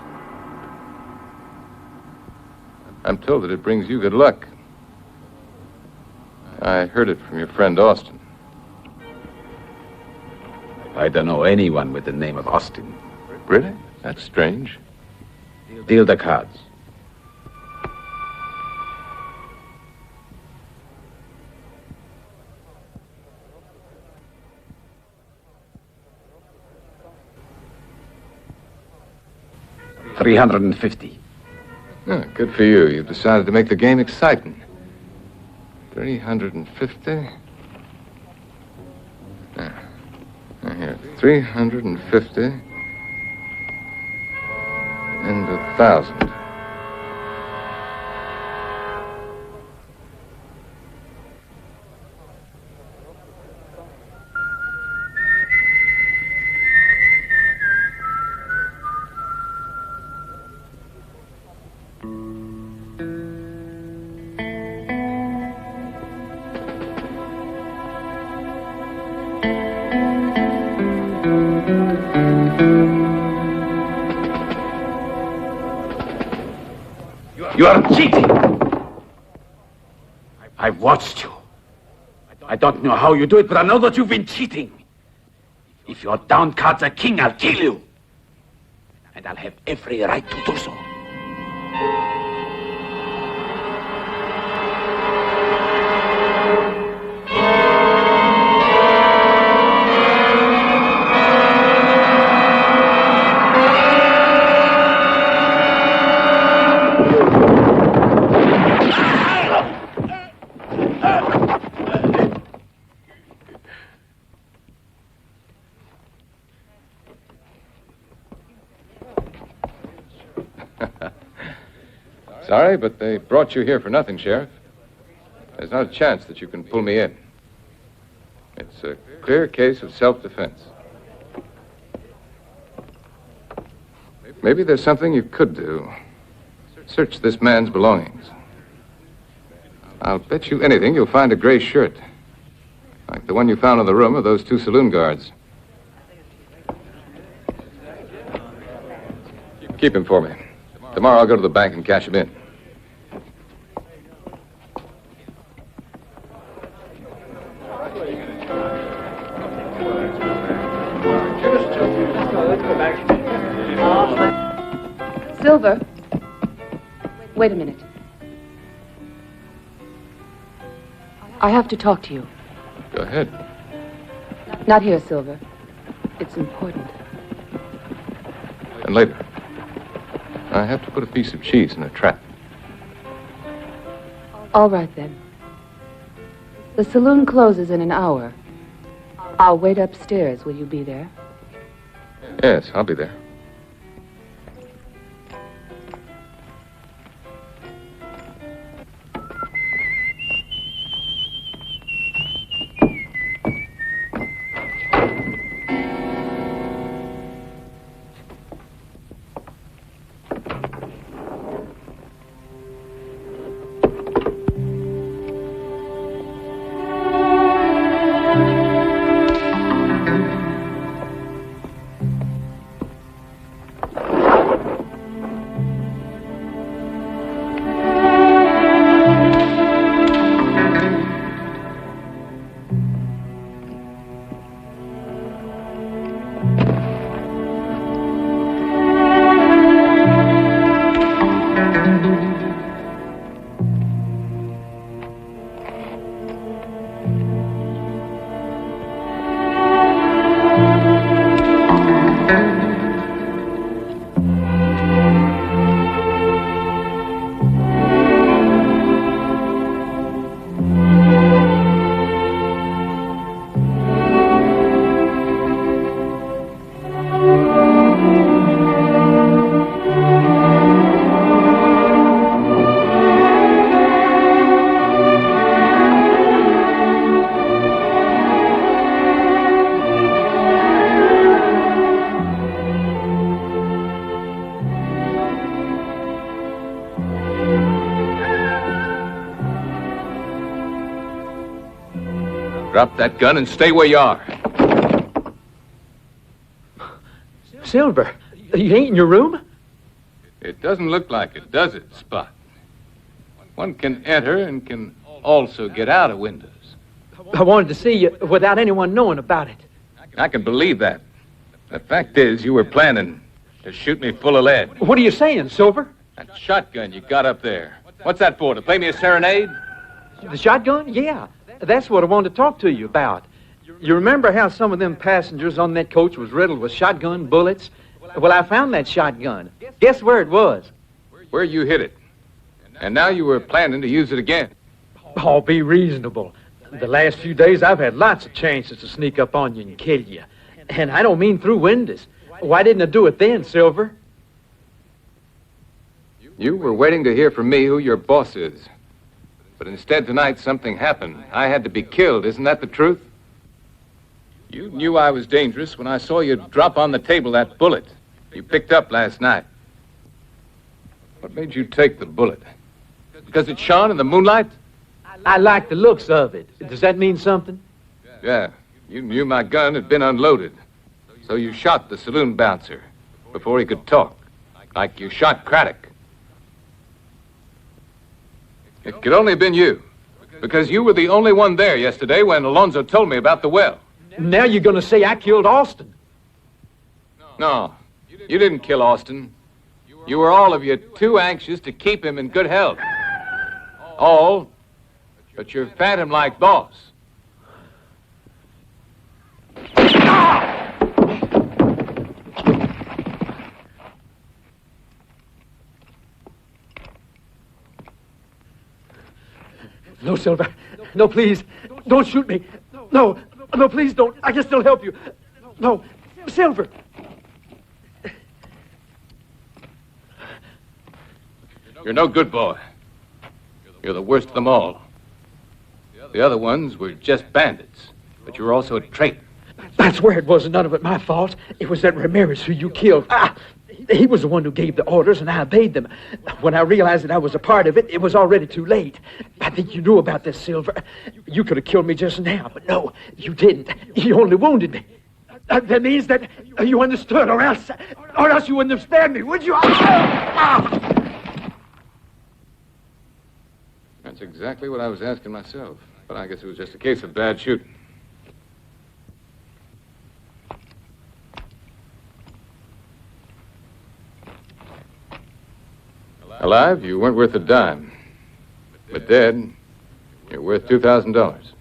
I'm told that it brings you good luck. I heard it from your friend Austin. I don't know anyone with the name of Austin. Really? That's strange. Deal the cards. $350. Oh, good for you. You've decided to make the game exciting. 350. Here, 350 and 1,000. You are cheating. I've watched you. I don't know how you do it, but I know that you've been cheating. If your down cards are king, I'll kill you. And I'll have every right to do so. Sorry, but they brought you here for nothing, Sheriff. There's not a chance that you can pull me in. It's a clear case of self-defense. Maybe there's something you could do. Search this man's belongings. I'll bet you anything you'll find a gray shirt. Like the one you found in the room of those two saloon guards. Keep him for me. Tomorrow I'll go to the bank and cash him in. Silver. Wait a minute. I have to talk to you. Go ahead. Not here, Silver. It's important. And later. I have to put a piece of cheese in a trap. All right, then. The saloon closes in an hour. I'll wait upstairs. Will you be there? Yes, I'll be there. Drop that gun and stay where you are. Silver, you ain't in your room? It doesn't look like it, does it, Spot? One can enter and can also get out of windows. I wanted to see you without anyone knowing about it. I can believe that. The fact is, you were planning to shoot me full of lead. What are you saying, Silver? That shotgun you got up there. What's that for, to play me a serenade? The shotgun? Yeah. That's what I wanted to talk to you about. You remember how some of them passengers on that coach was riddled with shotgun bullets? Well, I found that shotgun. Guess where it was? Where you hid it. And now you were planning to use it again. Oh, be reasonable. The last few days, I've had lots of chances to sneak up on you and kill you. And I don't mean through windows. Why didn't I do it then, Silver? You were waiting to hear from me who your boss is. But instead tonight something happened. I had to be killed. Isn't that the truth? You knew I was dangerous when I saw you drop on the table that bullet you picked up last night. What made you take the bullet? Because it shone in the moonlight? I like the looks of it. Does that mean something? Yeah. You knew my gun had been unloaded. So you shot the saloon bouncer before he could talk. Like you shot Craddock. It could only have been you. Because you were the only one there yesterday when Alonzo told me about the well. Now you're going to say I killed Austin. No, you didn't kill Austin. You were all of you too anxious to keep him in good health. All but your phantom-like boss. No, Silver. No, please. Don't shoot me. No, please don't. I can still help you. No, Silver. You're no good boy. You're the worst of them all. The other ones were just bandits, but you were also a traitor. That's where it was. None of it my fault. It was that Ramirez who you killed. He was the one who gave the orders, and I obeyed them. When I realized that I was a part of it, it was already too late. I think you knew about this, Silver. You could have killed me just now, but no, you didn't. You only wounded me. That means that you understood, or else you wouldn't have spared me, would you? That's exactly what I was asking myself. But I guess it was just a case of bad shooting. Alive, you weren't worth a dime. But dead, you're worth $2,000.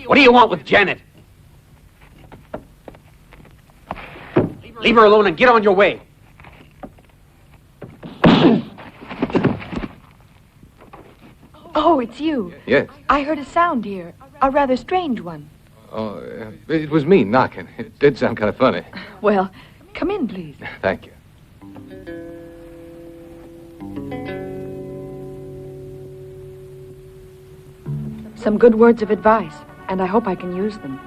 What do you want with Janet? Leave her alone and get on your way. Oh, it's you. Yes. I heard a sound here, a rather strange one. Oh, it was me knocking. It did sound kind of funny. Well, come in, please. Thank you. Some good words of advice, and I hope I can use them.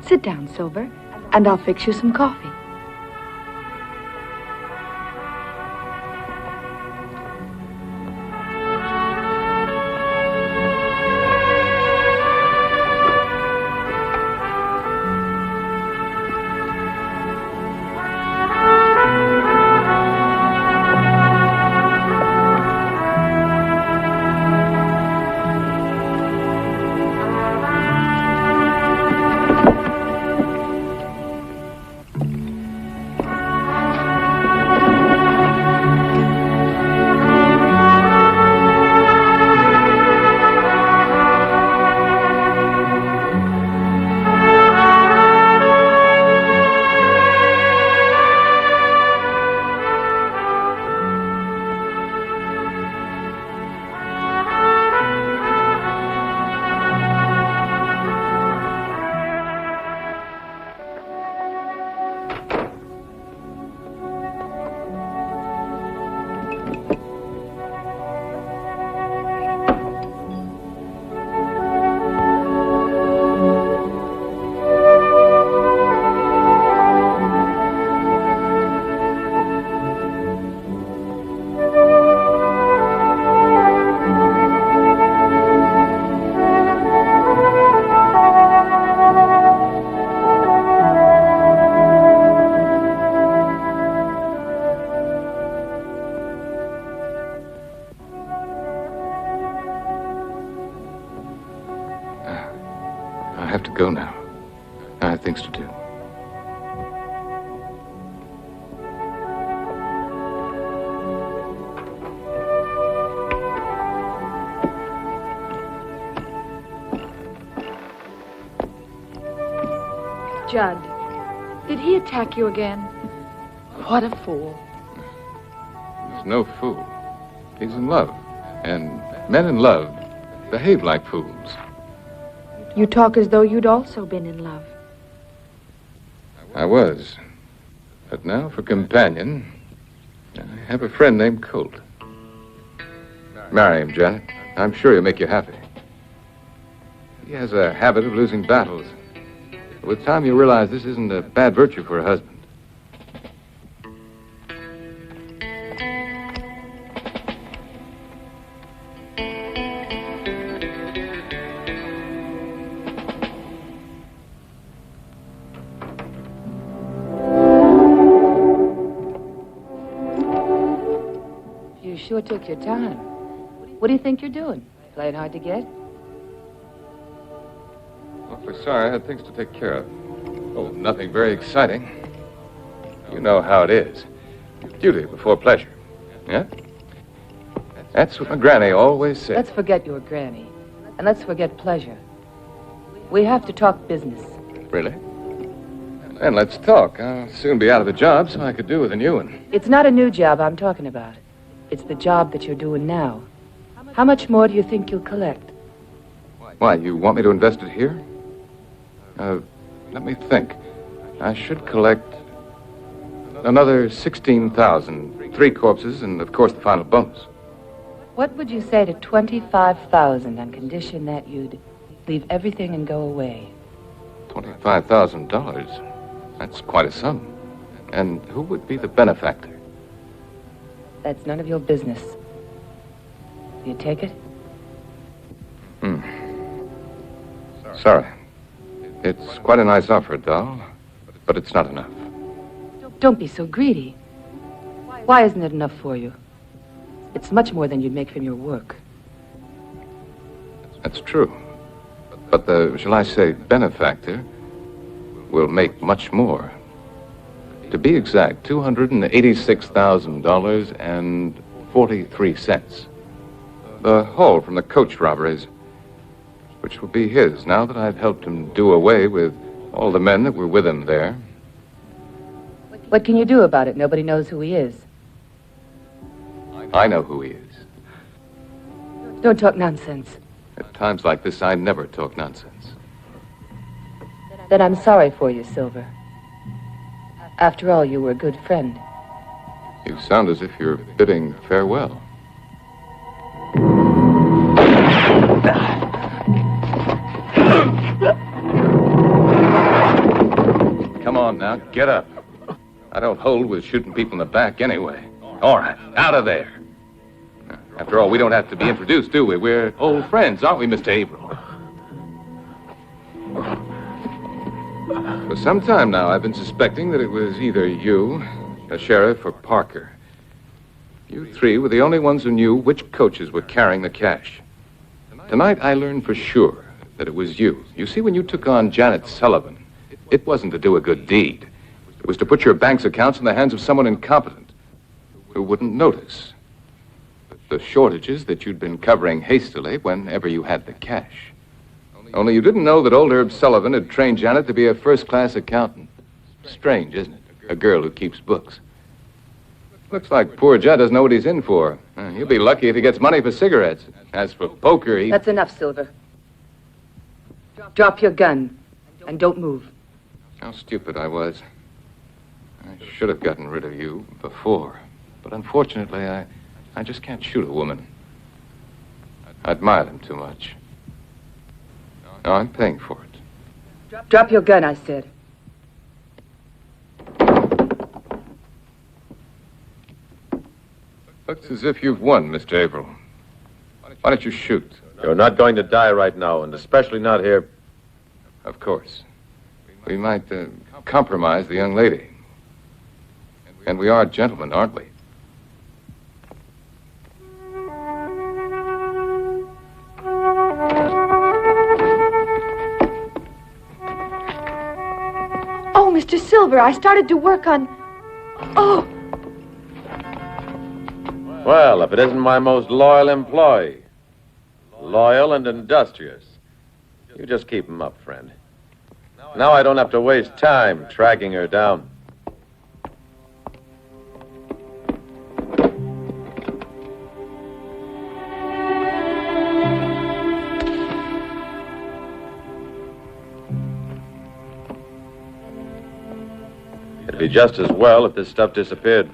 Sit down, Silver, and I'll fix you some coffee. I have to go now. I have things to do. Judd, did he attack you again? What a fool. He's no fool. He's in love. And men in love behave like fools. You talk as though you'd also been in love. I was. But now, for companion, I have a friend named Colt. Marry him, Janet. I'm sure he'll make you happy. He has a habit of losing battles. With time, you'll realize this isn't a bad virtue for a husband. You sure took your time. What do you think you're doing? Playing hard to get? Awfully sorry, I had things to take care of. Oh, nothing very exciting. You know how it is. Duty before pleasure. Yeah? That's what my granny always said. Let's forget your granny. And let's forget pleasure. We have to talk business. Really? Then let's talk. I'll soon be out of a job, so I could do with a new one. It's not a new job I'm talking about. It's the job that you're doing now. How much more do you think you'll collect? Why, you want me to invest it here? Let me think. I should collect another 16,000. 3 corpses, and of course the final bonus. What would you say to 25,000 on condition that you'd leave everything and go away? $25,000. That's quite a sum. And who would be the benefactor? That's none of your business. Do you take it? Sorry. It's quite a nice offer, doll, but it's not enough. Don't be so greedy. Why isn't it enough for you? It's much more than you'd make from your work. That's true. But the, shall I say, benefactor will make much more. To be exact, $286,043. The haul from the coach robberies, which will be his now that I've helped him do away with all the men that were with him there. What can you do about it? Nobody knows who he is. I know who he is. Don't talk nonsense. At times like this, I never talk nonsense. Then I'm sorry for you, Silver. After all, you were a good friend. You sound as if you're bidding farewell. Come on now, get up. I don't hold with shooting people in the back anyway. All right, out of there. After all, we don't have to be introduced, do we? We're old friends, aren't we, Mr. Averill? For some time now, I've been suspecting that it was either you, the sheriff, or Parker. You 3 were the only ones who knew which coaches were carrying the cash. Tonight, I learned for sure that it was you. You see, when you took on Janet Sullivan, it wasn't to do a good deed. It was to put your bank's accounts in the hands of someone incompetent who wouldn't notice the shortages that you'd been covering hastily whenever you had the cash. Only you didn't know that old Herb Sullivan had trained Janet to be a first-class accountant. Strange, isn't it? A girl who keeps books. Looks like poor Judd doesn't know what he's in for. He'll be lucky if he gets money for cigarettes. As for poker, he... That's enough, Silver. Drop your gun and don't move. How stupid I was. I should have gotten rid of you before. But unfortunately, I just can't shoot a woman. I admire them too much. Now I'm paying for it. Drop your gun, I said. Looks as if you've won, Mr. Averill. Why don't you shoot? You're not going to die right now, and especially not here. Of course. We might compromise the young lady. And we are gentlemen, aren't we? Mr. Silver, I started to work on... Oh! Well, if it isn't my most loyal employee. Loyal and industrious. You just keep him up, friend. Now I don't have to waste time tracking her down. It'd be just as well if this stuff disappeared.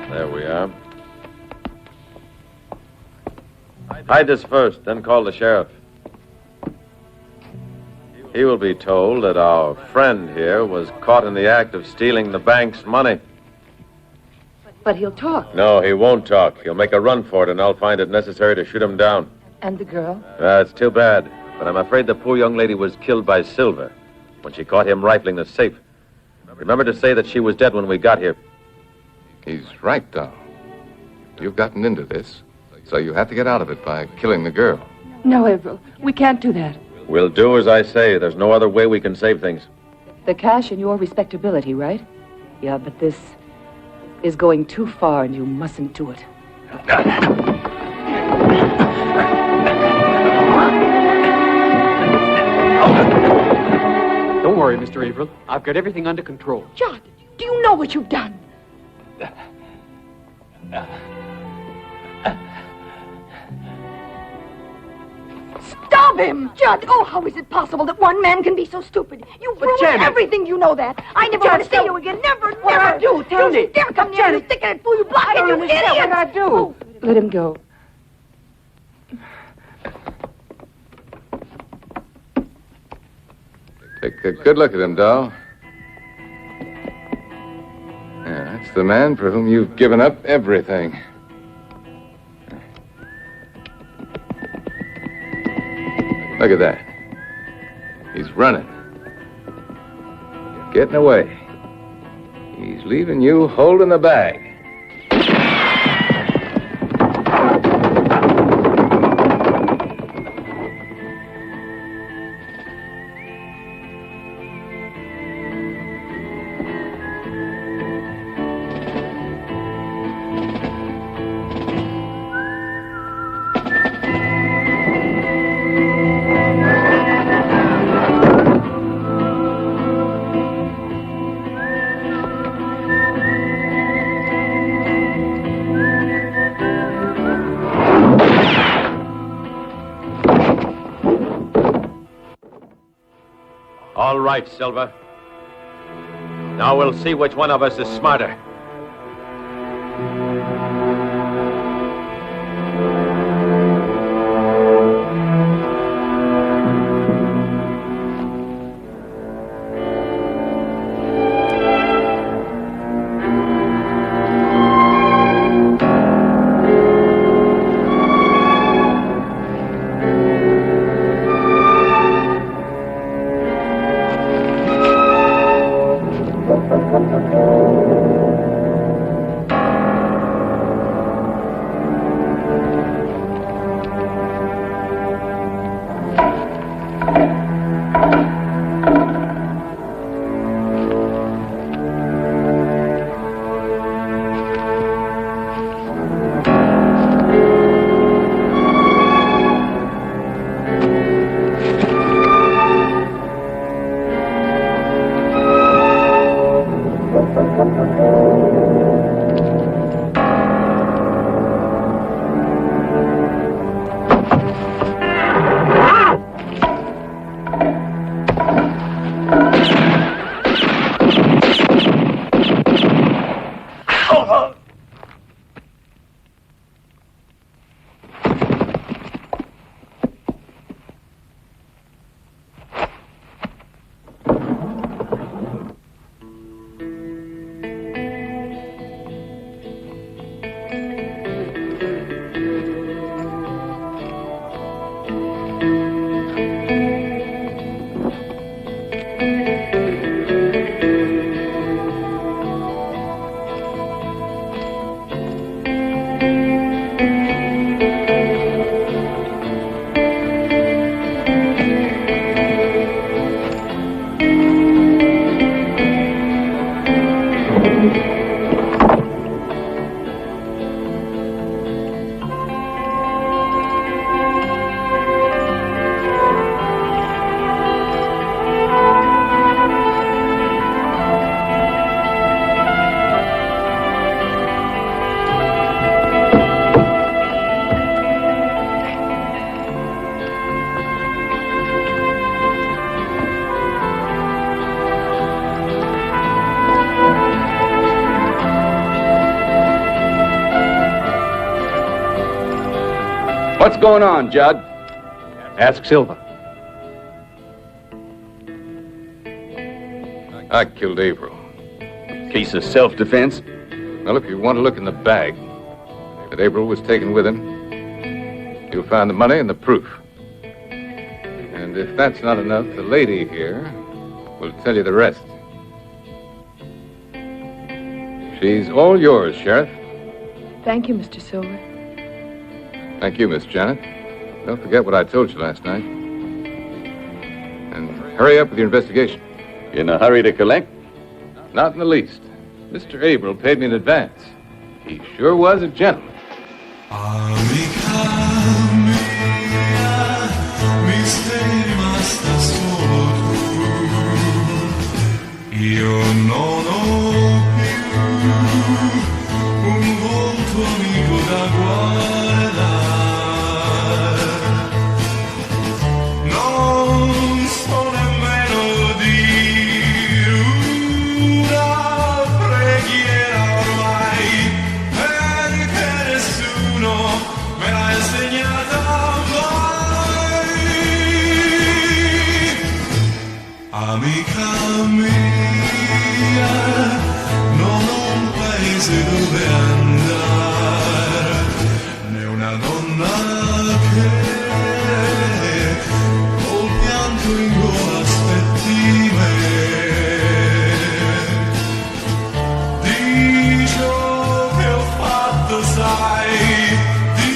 There we are. Hide this first, then call the sheriff. He will be told that our friend here was caught in the act of stealing the bank's money. But he'll talk. No, he won't talk. He'll make a run for it, and I'll find it necessary to shoot him down. And the girl? It's too bad, but I'm afraid the poor young lady was killed by Silver when she caught him rifling the safe. Remember to say that she was dead when we got here. He's right, Doll. You've gotten into this, so you have to get out of it by killing the girl. No, Averell, we can't do that. We'll do as I say. There's no other way we can save things. The cash and your respectability, right? Yeah, but this is going too far and you mustn't do it. Don't worry, Mr. Averell. I've got everything under control. Judd, do you know what you've done? Stop him! Judd, oh, how is it possible that one man can be so stupid? You've ruined Janet. everything, you know that. I never want to see you again. Never, What never. did I do? Tell me. You dare come near me, stick it, fool you, block it, you idiot! What did I do? Oh. Let him go. Take a good look at him, Doll. Yeah, that's the man for whom you've given up everything. Look at that. He's running. Getting away. He's leaving you holding the bag. All right, Silver. Now we'll see which one of us is smarter. What's going on, Judd? Ask Silver. I killed Averill. Case of self-defense? Well, if you want to look in the bag that Averill was taken with him, you'll find the money and the proof. And if that's not enough, the lady here will tell you the rest. She's all yours, Sheriff. Thank you, Mr. Silver. Thank you, Miss Janet. Don't forget what I told you last night. And hurry up with your investigation. In a hurry to collect? Not in the least. Mr. Averill paid me in advance. He sure was a gentleman. Io non ho più un volto amico da guardare, non so nemmeno dire una preghiera ormai, perché nessuno me l'ha insegnata mai. Amica mia, non ho un paese dove andare, né una donna che col pianto in gola aspetti me. Di ciò che ho fatto sai, di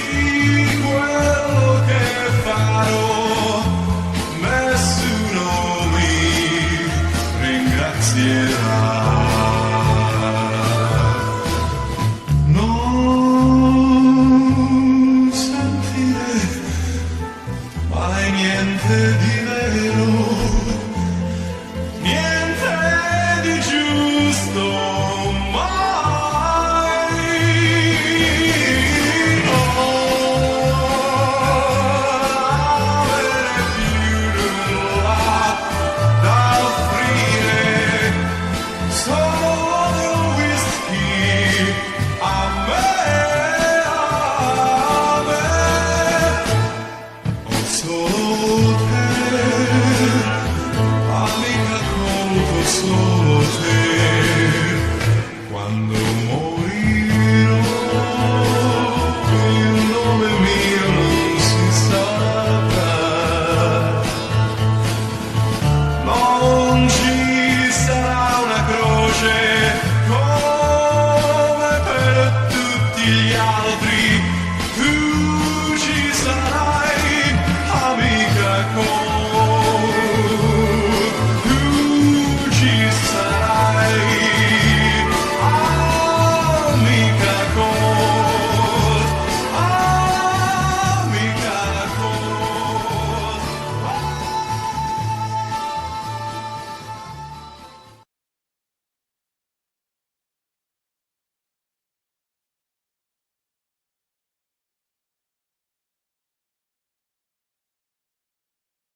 quello che farò, nessuno mi ringrazierà. Non sentire mai niente di vero, niente di giusto mai. Non avere più nulla da offrire, solo un whisky a me, ho solo te, amica colto solo.